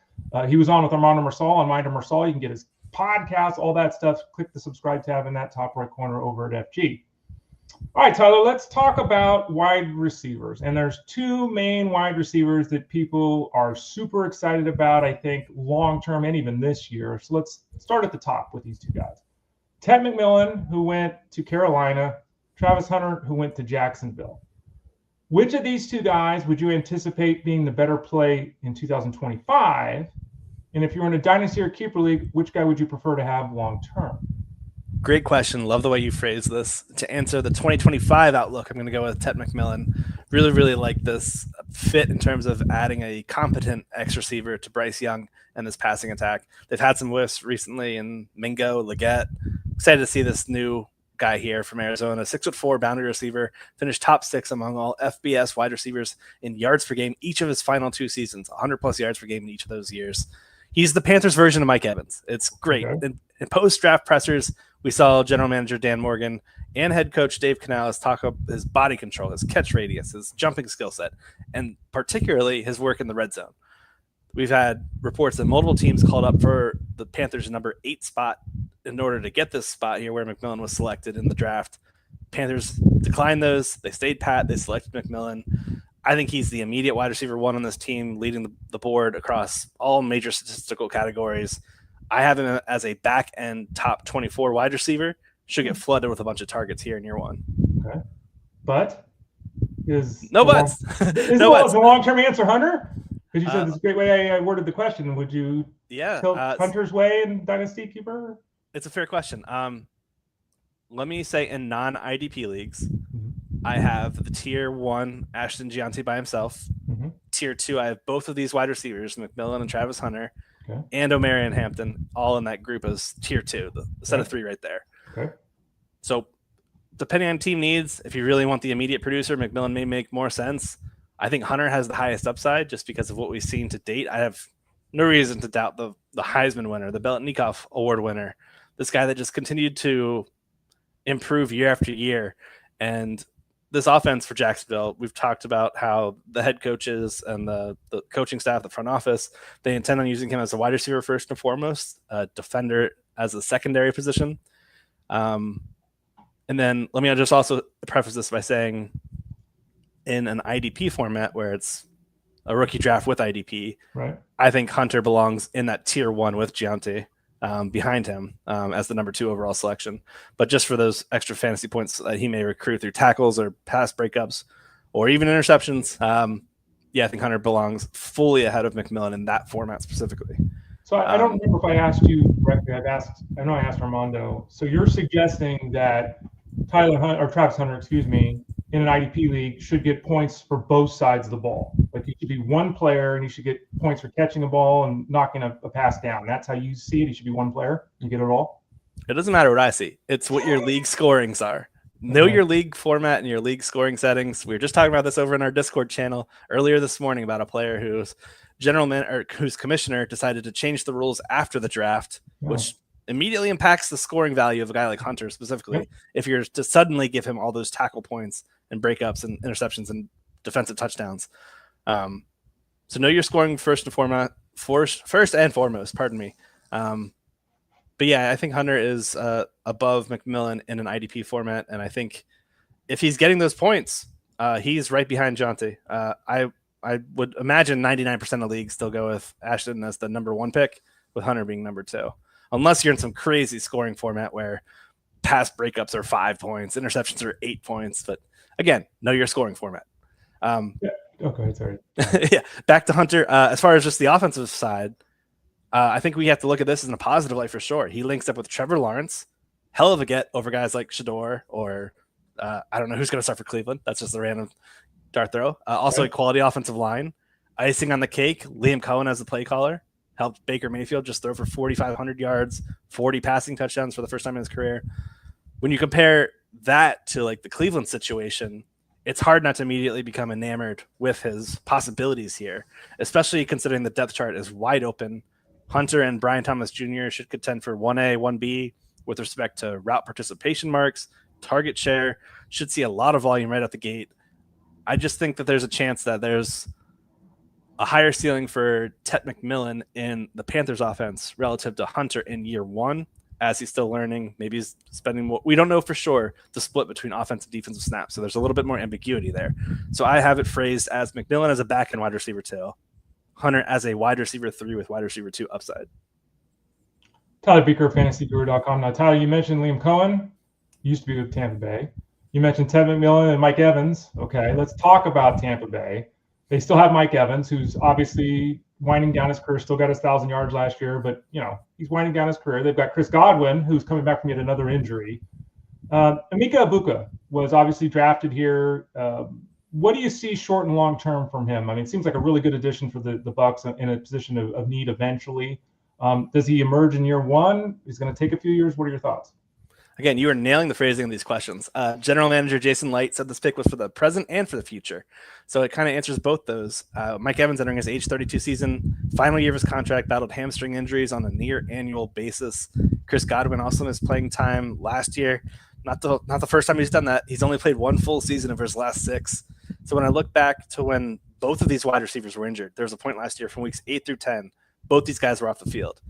He was on with Armando Marsal on Minder Marsal. You can get his podcast, all that stuff. Click the subscribe tab in that top right corner over at FG. All right, Tyler, let's talk about wide receivers. And there's two main wide receivers that people are super excited about, I think, long-term and even this year. So let's start at the top with these two guys. Ted McMillan, who went to Carolina, Travis Hunter, who went to Jacksonville. Which of these two guys would you anticipate being the better play in 2025? And if you're in a dynasty or keeper league, which guy would you prefer to have long-term? Great question. Love the way you phrased this. To answer the 2025 outlook, I'm going to go with Ted McMillan. Really, really like this fit in terms of adding a competent X receiver to Bryce Young and this passing attack. They've had some whiffs recently in Mingo, Leggett. Excited to see this new guy here from Arizona, 6'4" boundary receiver, finished top 6 among all FBS wide receivers in yards per game each of his final 2 seasons, 100+ yards per game in each of those years. He's the Panthers version of Mike Evans. It's great. Okay. In post-draft pressers, we saw general manager Dan Morgan and head coach Dave Canales talk about his body control, his catch radius, his jumping skill set, and particularly his work in the red zone. We've had reports that multiple teams called up for the Panthers' number 8 spot in order to get this spot here where McMillan was selected in the draft. Panthers declined those. They stayed pat. They selected McMillan. I think he's the immediate wide receiver 1 on this team, leading the board across all major statistical categories. I have him as a back-end top 24 wide receiver. Should get flooded with a bunch of targets here in year 1. Okay. But no buts. Is the long-term answer Hunter? Because you said this is a great way I worded the question. Would you tilt Hunter's way in Dynasty Keeper? It's a fair question. Let me say in non-IDP leagues, I have the tier 1 Ashton Gianti by himself. Mm-hmm. Tier 2, I have both of these wide receivers, McMillan and Travis Hunter, and Omarion Hampton, all in that group as tier 2, the set of 3 right there. Okay. So depending on team needs, if you really want the immediate producer, McMillan may make more sense. I think Hunter has the highest upside just because of what we've seen to date. I have no reason to doubt the Heisman winner, the Beltnikov Award winner, this guy that just continued to improve year after year. And this offense for Jacksonville, we've talked about how the head coaches and the coaching staff, the front office, they intend on using him as a wide receiver first and foremost, a defender as a secondary position. And then let me just also preface this by saying in an IDP format where it's a rookie draft with IDP, right, I think Hunter belongs in that tier 1 with Gianti behind him as the number 2 overall selection. But just for those extra fantasy points that he may recruit through tackles or pass breakups or even interceptions, I think Hunter belongs fully ahead of McMillan in that format specifically. So I don't remember if I asked you correctly. I know I asked Armando. So you're suggesting that Travis Hunter, in an IDP league should get points for both sides of the ball. Like he should be one player and he should get points for catching a ball and knocking a pass down. That's how you see it. He should be one player. You get it all? It doesn't matter what I see. It's what your league scorings are. Know your league format and your league scoring settings. We were just talking about this over in our Discord channel earlier this morning about a player who's whose commissioner decided to change the rules after the draft, which immediately impacts the scoring value of a guy like Hunter specifically. If you're to suddenly give him all those tackle points and breakups and interceptions and defensive touchdowns. So know you're scoring first and foremost, pardon me. But yeah, I think Hunter is above McMillan in an IDP format. And I think if he's getting those points, he's right behind Jonte. I would imagine 99% of leagues still go with Ashton as the number 1 pick, with Hunter being number 2. Unless you're in some crazy scoring format where pass breakups are 5 points, interceptions are 8 points. But again, know your scoring format. Okay, sorry. Yeah, back to Hunter. As far as just the offensive side, I think we have to look at this in a positive light for sure. He links up with Trevor Lawrence, hell of a get over guys like Shador or I don't know who's going to start for Cleveland. That's just a random dart throw. Also, a quality offensive line. Icing on the cake, Liam Cohen as the play caller helped Baker Mayfield just throw for 4,500 yards, 40 passing touchdowns for the first time in his career. When you compare that to like the Cleveland situation, it's hard not to immediately become enamored with his possibilities here, especially considering the depth chart is wide open. Hunter and Brian Thomas Jr. should contend for 1A, 1B with respect to route participation marks, target share, should see a lot of volume right out the gate. I just think that there's a chance that there's a higher ceiling for Tet McMillan in the Panthers offense relative to Hunter in year 1, as he's still learning. Maybe he's spending more. We don't know for sure the split between offensive and defensive snaps. So there's a little bit more ambiguity there. So I have it phrased as McMillan as a back and wide receiver 2, Hunter as a wide receiver 3 with wide receiver 2 upside. Tyler Beaker, fantasyguru.com. Now, Tyler, you mentioned Liam Cohen, used to be with Tampa Bay. You mentioned Ted McMillan and Mike Evans. Okay, let's talk about Tampa Bay. They still have Mike Evans, who's obviously winding down his career, still got his 1,000 yards last year, but, he's winding down his career. They've got Chris Godwin, who's coming back from yet another injury. Emeka Egbuka was obviously drafted here. What do you see short and long term from him? I mean, it seems like a really good addition for the Bucs in a position of need eventually. Does he emerge in year 1? He's going to take a few years. What are your thoughts? Again, you are nailing the phrasing of these questions. General Manager Jason Light said this pick was for the present and for the future. So it kind of answers both those. Mike Evans entering his age 32 season, final year of his contract, battled hamstring injuries on a near annual basis. Chris Godwin also missed playing time last year. Not the first time he's done that. He's only played 1 full season over his last 6. So when I look back to when both of these wide receivers were injured, there was a point last year from weeks 8 through 10, both these guys were off the field.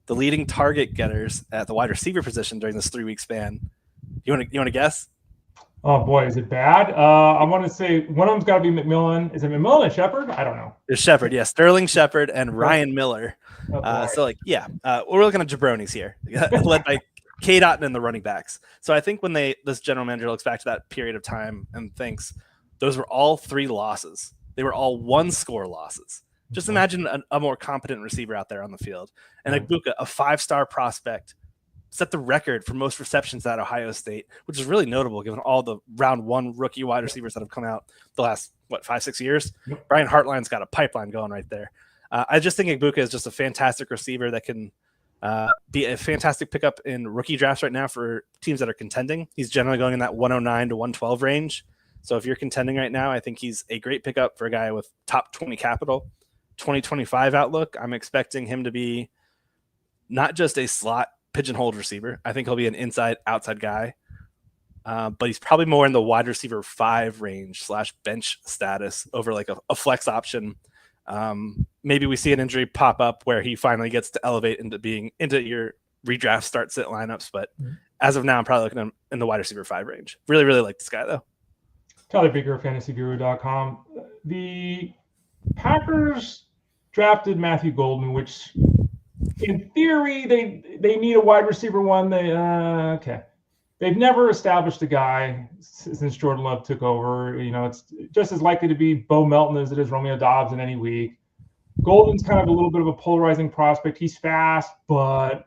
The leading target getters at the wide receiver position during this 3-week span. You want to guess? Oh boy, is it bad? I want to say one of them's got to be McMillan. Is it McMillan and Shepard? I don't know. There's Shepard, yeah, Sterling Shepard and Ryan Miller. We're looking at jabronis here, led by K-Dot and the running backs. So I think when this general manager looks back to that period of time and thinks those were all 3 losses, they were all 1-score losses. Just imagine a more competent receiver out there on the field. And Egbuka, a 5-star prospect, set the record for most receptions at Ohio State, which is really notable given all the round 1 rookie wide receivers that have come out the last, 5-6 years. Yep. Brian Hartline's got a pipeline going right there. I just think Egbuka is just a fantastic receiver that can be a fantastic pickup in rookie drafts right now for teams that are contending. He's generally going in that 109 to 112 range. So if you're contending right now, I think he's a great pickup for a guy with top 20 capital. 2025 outlook, I'm expecting him to be not just a slot pigeonholed receiver. I think he'll be an inside-outside guy, but he's probably more in the wide receiver 5 range / bench status over like a flex option. Maybe we see an injury pop up where he finally gets to elevate into your redraft start-sit lineups, but as of now, I'm probably looking at him in the wide receiver 5 range. Really, really like this guy, though. Tyler Beaker, fantasyguru.com. The Packers drafted Matthew Golden, which in theory they need a wide receiver 1. They've never established a guy since Jordan Love took over. It's just as likely to be Bo Melton as it is Romeo Dobbs in any week. Golden's kind of a little bit of a polarizing prospect. He's fast, but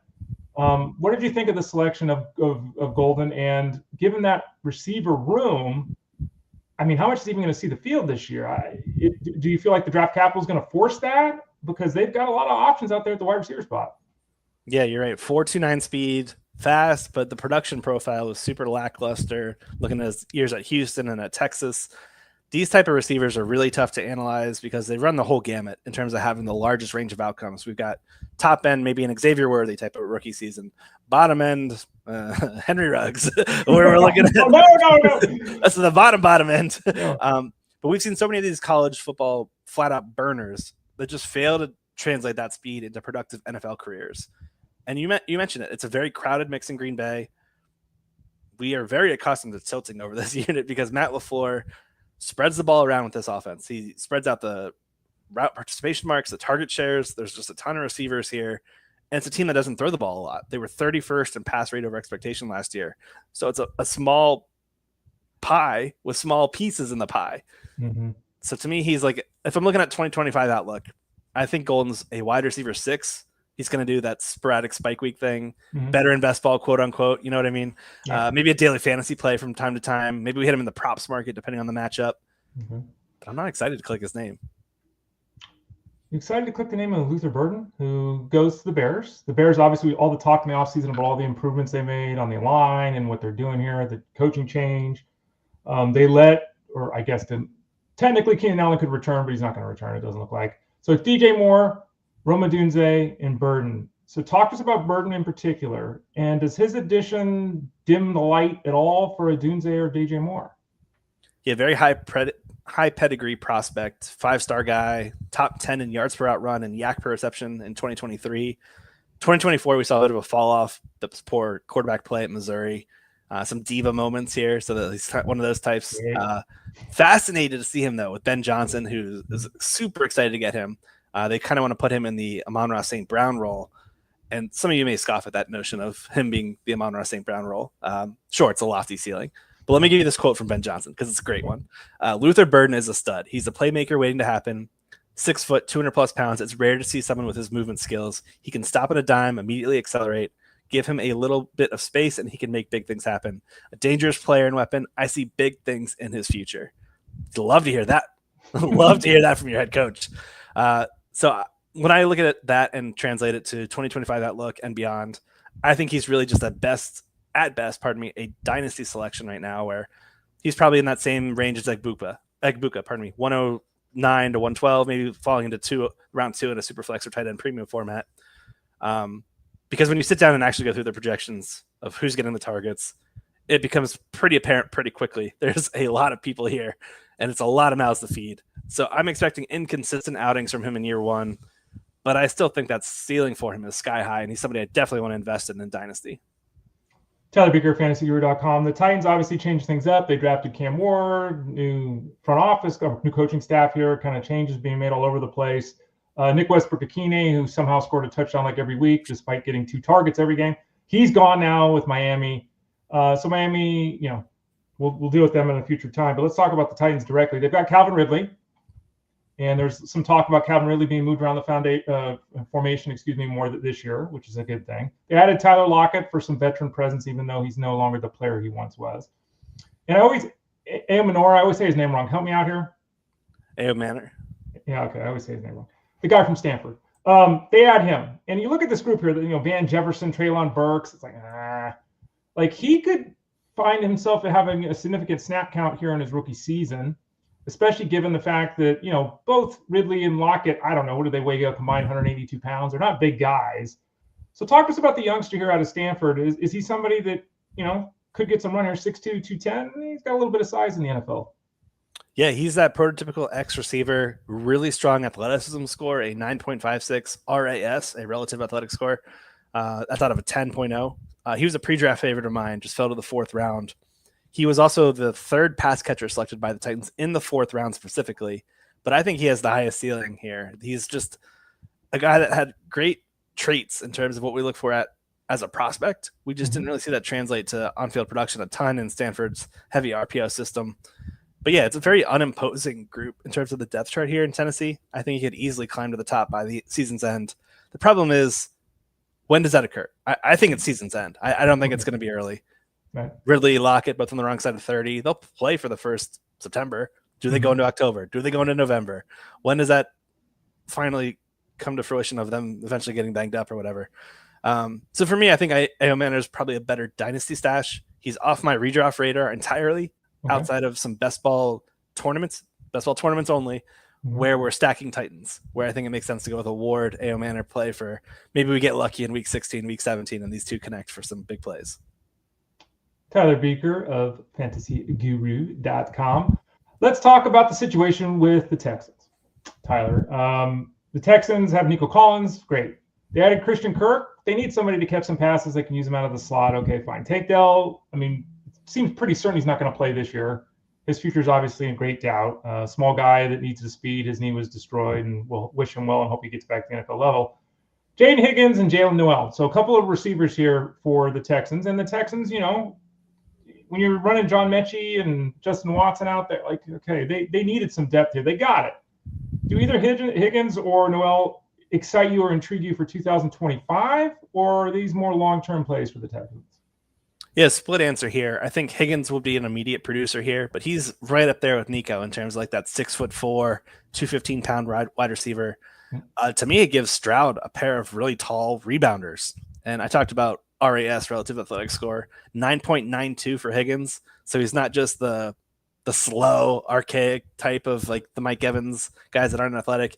what did you think of the selection of Golden? And given that receiver room, I mean, how much is he even going to see the field this year? Do you feel like the draft capital is going to force that? Because they've got a lot of options out there at the wide receiver spot. Yeah, you're right. 4.29 speed, fast, but the production profile was super lackluster. Looking at his years at Houston and at Texas, these type of receivers are really tough to analyze because they run the whole gamut in terms of having the largest range of outcomes. We've got top end, maybe an Xavier Worthy type of rookie season, bottom end, Henry Ruggs, where we're looking at. No. That's the bottom end. Yeah. But we've seen so many of these college football flat out burners that just fail to translate that speed into productive NFL careers. And you mentioned it. It's a very crowded mix in Green Bay. We are very accustomed to tilting over this unit because Matt LaFleur spreads the ball around with this offense. He spreads out the route participation marks, the target shares. There's just a ton of receivers here. And it's a team that doesn't throw the ball a lot. They were 31st in pass rate over expectation last year. So it's a small pie with small pieces in the pie. Mm-hmm. So to me, he's like, if I'm looking at 2025 outlook, I think Golden's a wide receiver 6. He's going to do that sporadic spike week thing, better in best ball, quote unquote. You know what I mean? Yeah. Maybe a daily fantasy play from time to time. Maybe we hit him in the props market, depending on the matchup. But I'm not excited to click his name. You excited to click the name of Luther Burden, who goes to the Bears? The Bears, obviously, all the talk in the offseason about all the improvements they made on the line and what they're doing here, the coaching change. They technically Keenan Allen could return, but he's not going to return, it doesn't look like. So it's DJ Moore, Roma Dunze, and Burden. So talk to us about Burden in particular. And does his addition dim the light at all for a Dunze or DJ Moore? Yeah, very high pedigree prospect, 5-star guy, top 10 in yards per out run and yak per reception in 2023. 2024, we saw a bit of a fall off. The poor quarterback play at Missouri. Some diva moments here. So that he's one of those types. Fascinated to see him, though, with Ben Johnson, who is super excited to get him. They kind of want to put him in the Amon-Ra St. Brown role. And some of you may scoff at that notion of him being the Amon-Ra St. Brown role. Sure, it's a lofty ceiling. But let me give you this quote from Ben Johnson because it's a great one. Luther Burden is a stud. He's a playmaker waiting to happen. 6 foot, 200+ pounds. It's rare to see someone with his movement skills. He can stop at a dime, immediately accelerate. Give him a little bit of space, and he can make big things happen. A dangerous player and weapon. I see big things in his future. Love to hear that. Love to hear that from your head coach. So when I look at that and translate it to 2025 outlook and beyond, I think he's really just at best, a dynasty selection right now, where he's probably in that same range as Egbuka, 109 to 112, maybe falling into round 2 in a super flex or tight end premium format. Because when you sit down and actually go through the projections of who's getting the targets, it becomes pretty apparent pretty quickly. There's a lot of people here, and it's a lot of mouths to feed. So I'm expecting inconsistent outings from him in year 1, but I still think that ceiling for him is sky high, and he's somebody I definitely want to invest in Dynasty. Tyler Beaker, fantasyguru.com. The Titans obviously changed things up. They drafted Cam Ward, new front office, new coaching staff here, kind of changes being made all over the place. Nick Westbrook-Akine, who somehow scored a touchdown like every week, despite getting 2 targets every game. He's gone now with Miami. So Miami, we'll deal with them in a future time. But let's talk about the Titans directly. They've got Calvin Ridley. And there's some talk about Calvin Ridley being moved around the formation, more this year, which is a good thing. They added Tyler Lockett for some veteran presence, even though he's no longer the player he once was. And Ayomanor, I always say his name wrong. Help me out here. Ayomanor. Yeah, okay. I always say his name wrong. The guy from Stanford. They add him. And you look at this group here, Van Jefferson, Treylon Burks. It's like he could find himself having a significant snap count here in his rookie season, especially given the fact that, both Ridley and Lockett, I don't know, what do they weigh out combined, 182 pounds? They're not big guys. So talk to us about the youngster here out of Stanford. Is he somebody that, could get some run here, 6'2", 210? He's got a little bit of size in the NFL. Yeah, he's that prototypical X receiver, really strong athleticism score, a 9.56 RAS, a relative athletic score. I thought of a 10.0. He was a pre-draft favorite of mine, just fell to the 4th round. He was also the 3rd pass catcher selected by the Titans in the 4th round specifically, but I think he has the highest ceiling here. He's just a guy that had great traits in terms of what we look for as a prospect. We just didn't really see that translate to on-field production a ton in Stanford's heavy RPO system. But yeah, it's a very unimposing group in terms of the depth chart here in Tennessee. I think he could easily climb to the top by the season's end. The problem is, when does that occur? I think it's season's end. I don't think it's going to be early. Right. Ridley, Lockett, both on the wrong side of 30. They'll play for the 1st September. Do they go into October? Do they go into November? When does that finally come to fruition of them eventually getting banged up or whatever? So for me, I think Ayomanor is probably a better dynasty stash. He's off my redraft radar entirely. Outside of some best ball tournaments, best ball tournaments only, where we're stacking Titans, where I think it makes sense to go with a Ward, Ayomanor play for maybe we get lucky in week 16, week 17, and these two connect for some big plays. Tyler Beaker of fantasyguru.com. Let's talk about the situation with the Texans. Tyler, the Texans have Nico Collins. Great. They added Christian Kirk. They need somebody to catch some passes. They can use him out of the slot. Okay, fine. Tank Dell, I mean, it seems pretty certain he's not going to play this year. His future is obviously in great doubt. Small guy that needs the speed. His knee was destroyed, and we'll wish him well and hope he gets back to the NFL level. Jayden Higgins and Jaylen Noel. So a couple of receivers here for the Texans. And the Texans, you know, when you're running John Mechie and Justin Watson out there, like, okay, they needed some depth here. They got it. Do either Higgins or Noel excite you or intrigue you for 2025, or are these more long-term plays for the Texans? Yeah, split answer here. I think Higgins will be an immediate producer here, but he's right up there with Nico in terms of like that 6'4", 215-pound wide receiver. To me, it gives Stroud a pair of really tall rebounders. And I talked about RAS, relative athletic score, 9.92 for Higgins. So he's not just the slow, archaic type of like the Mike Evans guys that aren't athletic.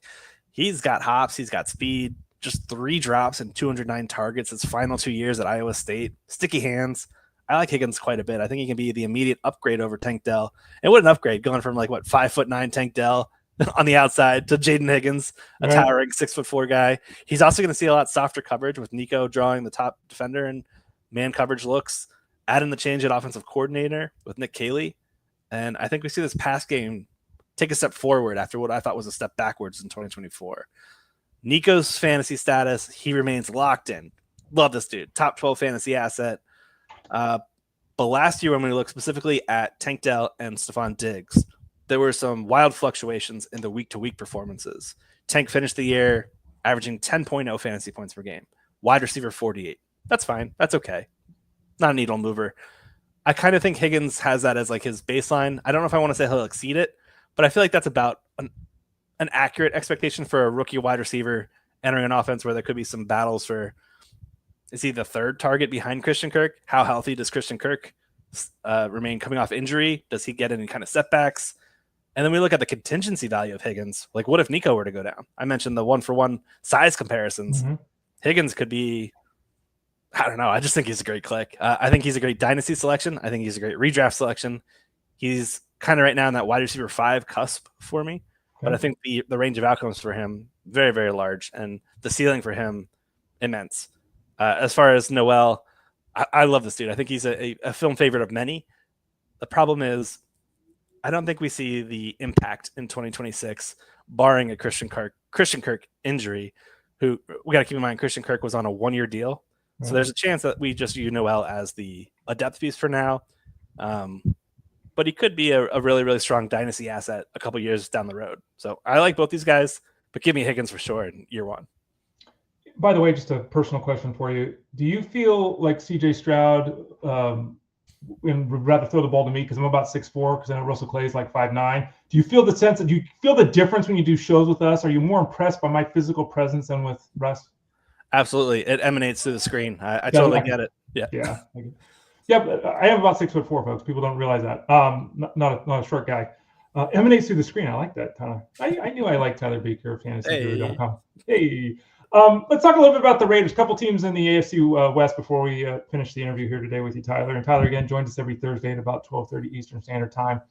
He's got hops. He's got speed. Just 3 drops and 209 targets his final 2 years at Iowa State. Sticky hands. I like Higgins quite a bit. I think he can be the immediate upgrade over Tank Dell. And what an upgrade, going from like 5'9" Tank Dell on the outside to Jayden Higgins, a towering 6'4" guy. He's also going to see a lot softer coverage with Nico drawing the top defender and man coverage looks, adding the change at offensive coordinator with Nick Caley. And I think we see this pass game take a step forward after what I thought was a step backwards in 2024. Nico's fantasy status, he remains locked in. Love this dude. Top 12 fantasy asset. But last year, when we look specifically at Tank Dell and Stephon Diggs, there were some wild fluctuations in the week-to-week performances. Tank finished the year averaging 10.0 fantasy points per game. Wide receiver 48. That's fine. That's okay. Not a needle mover. I kind of think Higgins has that as like his baseline. I don't know if I want to say he'll exceed it, but I feel like that's about an accurate expectation for a rookie wide receiver entering an offense where there could be some battles for, is he the third target behind Christian Kirk? How healthy does Christian Kirk remain coming off injury? Does he get any kind of setbacks? And then we look at the contingency value of Higgins. Like, what if Nico were to go down? I mentioned the 1-for-1 size comparisons. Higgins could be, I don't know. I just think he's a great click. I think he's a great dynasty selection. I think he's a great redraft selection. He's kind of right now in that wide receiver 5 cusp for me. But I think the range of outcomes for him, very, very large. And the ceiling for him, immense. As far as Noel, I love this dude. I think he's a film favorite of many. The problem is, I don't think we see the impact in 2026, barring a Christian Kirk injury, who we got to keep in mind Christian Kirk was on a 1-year deal. So there's a chance that we just view Noel as a depth piece for now. But he could be a really, really strong dynasty asset a couple years down the road. So I like both these guys, but give me Higgins for sure in year 1. By the way, just a personal question for you. Do you feel like CJ Stroud and would rather throw the ball to me because I'm about 6'4", because I know Russell Clay is like 5'9"? Do you feel the sense that you feel the difference when you do shows with us? Are you more impressed by my physical presence than with Russ? Absolutely. It emanates through the screen. I totally get it. Yeah. Yeah, but I am about 6'4", folks. People don't realize that. Not a short guy. Emanates through the screen. I like that, Tyler. I knew I liked Tyler Beaker of fantasyguru.com. Hey. Let's talk a little bit about the Raiders. A couple teams in the AFC West before we finish the interview here today with you, Tyler. And Tyler, again, joins us every Thursday at about 12:30 Eastern Standard Time.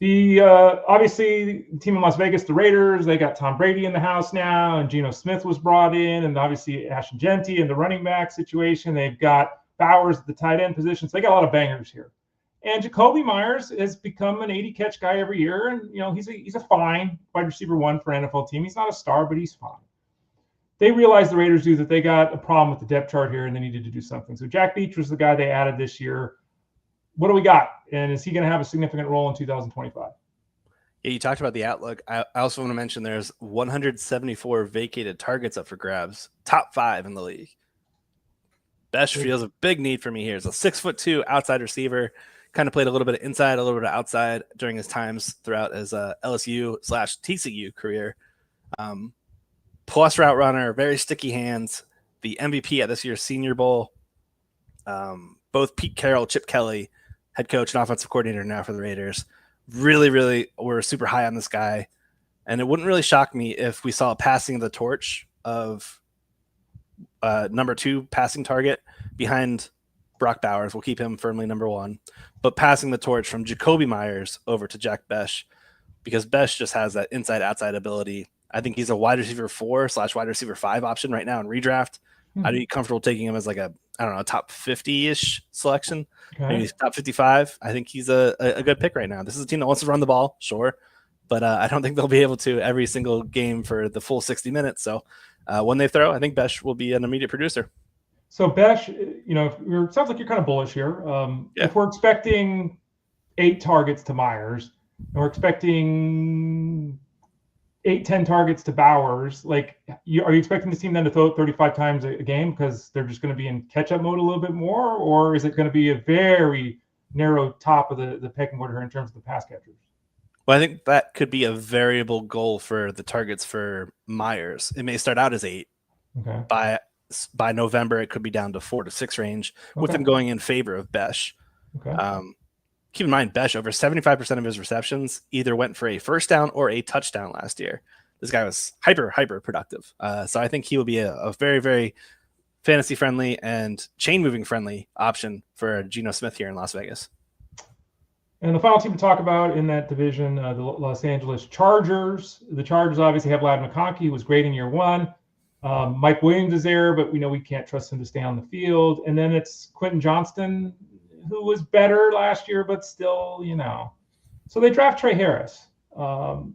The obviously the team in Las Vegas, the Raiders, they got Tom Brady in the house now, and Geno Smith was brought in, and obviously Ashton Genty in the running back situation. They've got Bowers at the tight end position, so they got a lot of bangers here. And Jacoby Myers has become an 80-catch guy every year, and he's a fine wide receiver 1 for an NFL team. He's not a star, but he's fine. They realized, the Raiders do, that they got a problem with the depth chart here, and they needed to do something. So Jack Beach was the guy they added this year. What do we got? And is he going to have a significant role in 2025? Yeah, you talked about the outlook. I also want to mention there's 174 vacated targets up for grabs, top 5 in the league. Bech feels a big need for me here. He's a 6'2" outside receiver, kind of played a little bit of inside, a little bit of outside during his times throughout his LSU/TCU career. Plus route runner, very sticky hands, the MVP at this year's Senior Bowl. Both Pete Carroll, Chip Kelly, head coach and offensive coordinator now for the Raiders, really were super high on this guy. And it wouldn't really shock me if we saw a passing of the torch of number 2 passing target behind Brock Bowers. We'll keep him firmly number 1. But passing the torch from Jacoby Myers over to Jack Bech, because Bech just has that inside-outside ability. I think he's a wide receiver 4/wide receiver 5 option right now in redraft. I'd be comfortable taking him as like a top 50-ish selection, maybe top 55. I think he's a good pick right now. This is a team that wants to run the ball, sure, but I don't think they'll be able to every single game for the full 60 minutes. So when they throw, I think Bech will be an immediate producer. So Bech, it sounds like you're kind of bullish here. If we're expecting 8 targets to Myers, and we're expecting 8-10 targets to Bowers, are you expecting this team then to throw it 35 times a game because they're just going to be in catch-up mode a little bit more, or is it going to be a very narrow top of the pecking order in terms of the pass catchers? Well, I think that could be a variable goal for the targets for Myers. It may start out as 8. Okay. By November, it could be down to 4 to 6 range, with them going in favor of Bech. Okay. Keep in mind, Bech, over 75% of his receptions either went for a first down or a touchdown last year. This guy was hyper productive. So I think he will be a very, very fantasy-friendly and chain-moving friendly option for Geno Smith here in Las Vegas. And the final team to talk about in that division, the Los Angeles Chargers. The Chargers obviously have Ladd McConkey, who was great in year 1. Mike Williams is there, but we know we can't trust him to stay on the field. And then it's Quentin Johnston, who was better last year, but still, So they draft Trey Harris. 2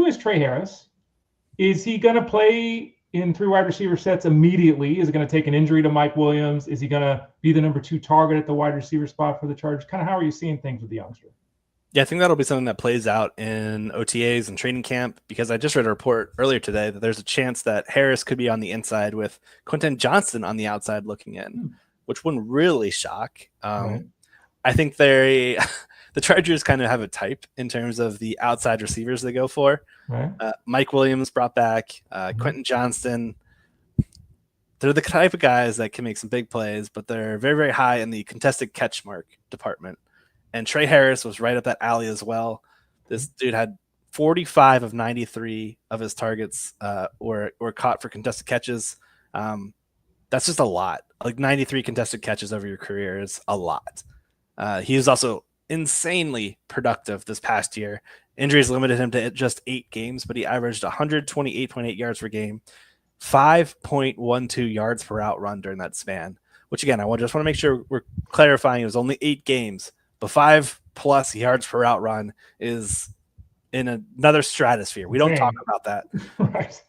is Trey Harris. Is he going to play in 3 wide receiver sets immediately? Is it going to take an injury to Mike Williams? Is he going to be the number 2 target at the wide receiver spot for the Chargers? Kind of how are you seeing things with the youngster? Yeah, I think that'll be something that plays out in OTAs and training camp, because I just read a report earlier today that there's a chance that Harris could be on the inside with Quentin Johnston on the outside looking in, which wouldn't really shock. Right. I think the Chargers kind of have a type in terms of the outside receivers they go for. Right. Mike Williams brought back, Quentin Johnston. They're the type of guys that can make some big plays, but they're very, very high in the contested catch mark department. And Trey Harris was right up that alley as well. This dude had 45 of 93 of his targets were caught for contested catches. That's just a lot. 93 contested catches over your career is a lot. He was also insanely productive this past year. Injuries limited him to just 8 games, but he averaged 128.8 yards per game, 5.12 yards per out run during that span, which again, just want to make sure we're clarifying it was only 8 games, but 5+ yards per out run is in another stratosphere. We don't talk about that. Right.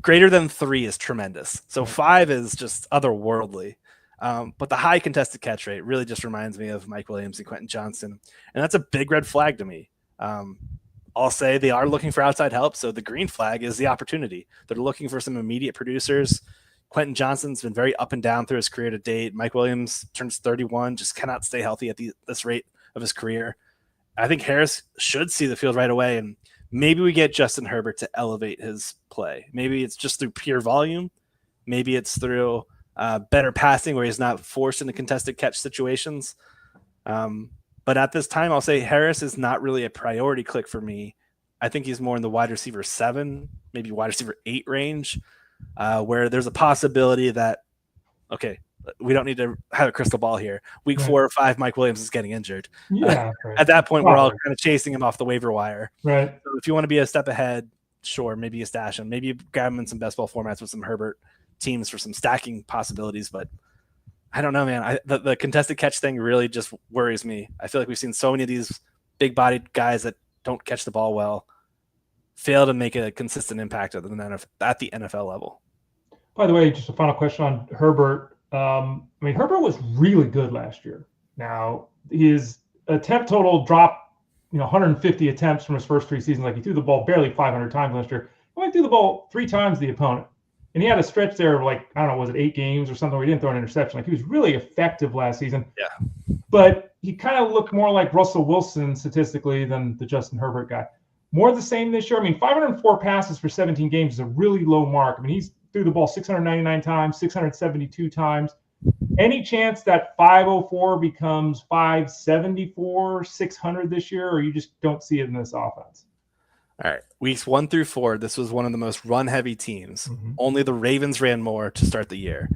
Greater than 3 is tremendous. So 5 is just otherworldly. But the high contested catch rate really just reminds me of Mike Williams and Quentin Johnston. And that's a big red flag to me. I'll say they are looking for outside help. So the green flag is the opportunity. They're looking for some immediate producers. Quentin Johnston's been very up and down through his career to date. Mike Williams turns 31, just cannot stay healthy at this rate of his career. I think Harris should see the field right away, and maybe we get Justin Herbert to elevate his play. Maybe it's just through pure volume. Maybe it's through better passing where he's not forced into contested catch situations. But at this time, I'll say Harris is not really a priority click for me. I think he's more in the wide receiver 7, maybe wide receiver 8 range, where there's a possibility that, okay, we don't need to have a crystal ball here. Week 4 or 5, Mike Williams is getting injured. Yeah. Right. At that point, we're all kind of chasing him off the waiver wire. Right. So if you want to be a step ahead, sure, maybe you stash him. Maybe you grab him in some best ball formats with some Herbert teams for some stacking possibilities. But I don't know, man. The contested catch thing really just worries me. I feel like we've seen so many of these big-bodied guys that don't catch the ball well fail to make a consistent impact at the NFL level. By the way, just a final question on Herbert. Herbert was really good last year. Now, his attempt total dropped, 150 attempts from his first 3 seasons. He threw the ball barely 500 times last year. He only threw the ball 3 times the opponent. And he had a stretch there of was it 8 games or something where he didn't throw an interception. He was really effective last season. Yeah. But he kind of looked more like Russell Wilson statistically than the Justin Herbert guy. More the same this year. 504 passes for 17 games is a really low mark. He threw the ball 699 times, 672 times. Any chance that 504 becomes 574, 600 this year, or you just don't see it in this offense? All right. Weeks 1 through 4, this was one of the most run-heavy teams. Only the Ravens ran more to start the year.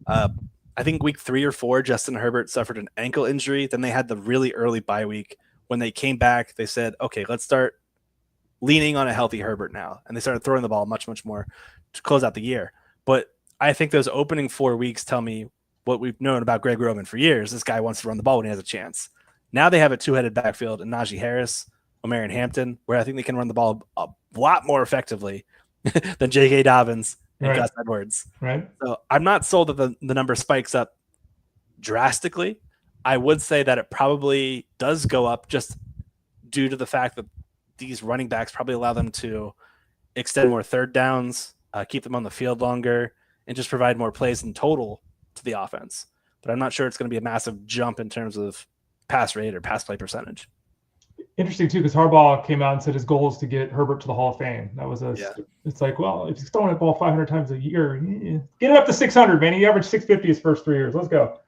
I think week 3 or 4, Justin Herbert suffered an ankle injury. Then they had the really early bye week. When they came back, they said, okay, let's start leaning on a healthy Herbert now. And they started throwing the ball much, much more to close out the year. But I think those opening 4 weeks tell me what we've known about Greg Roman for years. This guy wants to run the ball when he has a chance. Now they have a two-headed backfield in Najee Harris, Omarion Hampton, where I think they can run the ball a lot more effectively than J.K. Dobbins and Gus Edwards. Right. So I'm not sold that the number spikes up drastically. I would say that it probably does go up just due to the fact that these running backs probably allow them to extend more third downs, keep them on the field longer, and just provide more plays in total to the offense. But I'm not sure it's going to be a massive jump in terms of pass rate or pass play percentage. Interesting too, because Harbaugh came out and said his goal is to get Herbert to the Hall of Fame. That was It's like, well, if he's throwing the ball 500 times a year, get it up to 600, man. He averaged 650 his first 3 years. Let's go.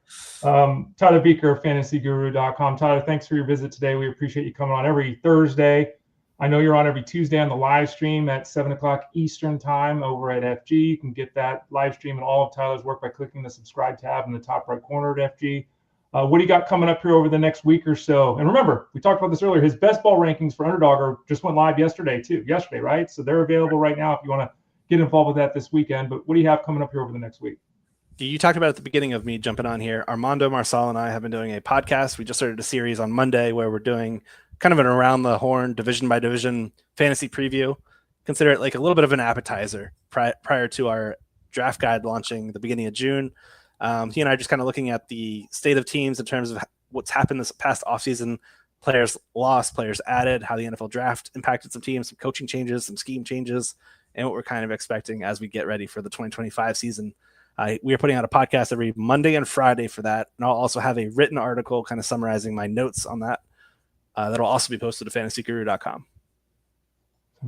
Tyler Beaker, fantasyguru.com. Tyler, thanks for your visit today. We appreciate you coming on every Thursday. I know you're on every Tuesday on the live stream at 7 o'clock Eastern time over at FG. You can get that live stream and all of Tyler's work by clicking the subscribe tab in the top right corner at FG. What do you got coming up here over the next week or so? And remember, we talked about this earlier. His best ball rankings for Underdog just went live yesterday, right? So they're available right now if you want to get involved with that this weekend. But what do you have coming up here over the next week? You talked about at the beginning of me jumping on here. Armando Marsal and I have been doing a podcast. We just started a series on Monday where we're doing kind of an around the horn, division by division fantasy preview. Consider it like a little bit of an appetizer prior to our draft guide launching the beginning of June. He and I are just kind of looking at the state of teams in terms of what's happened this past offseason, players lost, players added, how the NFL draft impacted some teams, some coaching changes, some scheme changes, and what we're kind of expecting as we get ready for the 2025 season. We are putting out a podcast every Monday and Friday for that, and I'll also have a written article kind of summarizing my notes on that. That'll also be posted to fantasyguru.com.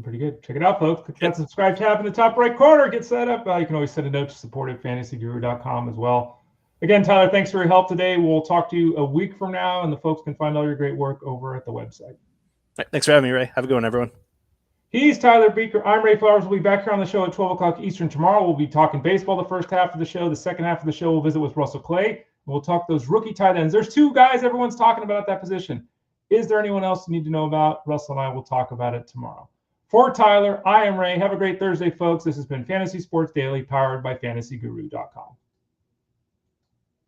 Pretty good. Check it out, folks. Click that subscribe tab in the top right corner. Get set up. You can always send a note to support at fantasyguru.com as well. Again, Tyler, thanks for your help today. We'll talk to you a week from now, and the folks can find all your great work over at the website. Right, thanks for having me, Ray. Have a good one, everyone. He's Tyler Beaker. I'm Ray Flowers. We'll be back here on the show at 12 o'clock Eastern tomorrow. We'll be talking baseball the first half of the show. The second half of the show, we'll visit with Russell Clay. We'll talk those rookie tight ends. There's 2 guys everyone's talking about at that position. Is there anyone else you need to know about? Russell and I will talk about it tomorrow. For Tyler, I am Ray. Have a great Thursday, folks. This has been Fantasy Sports Daily, powered by fantasyguru.com.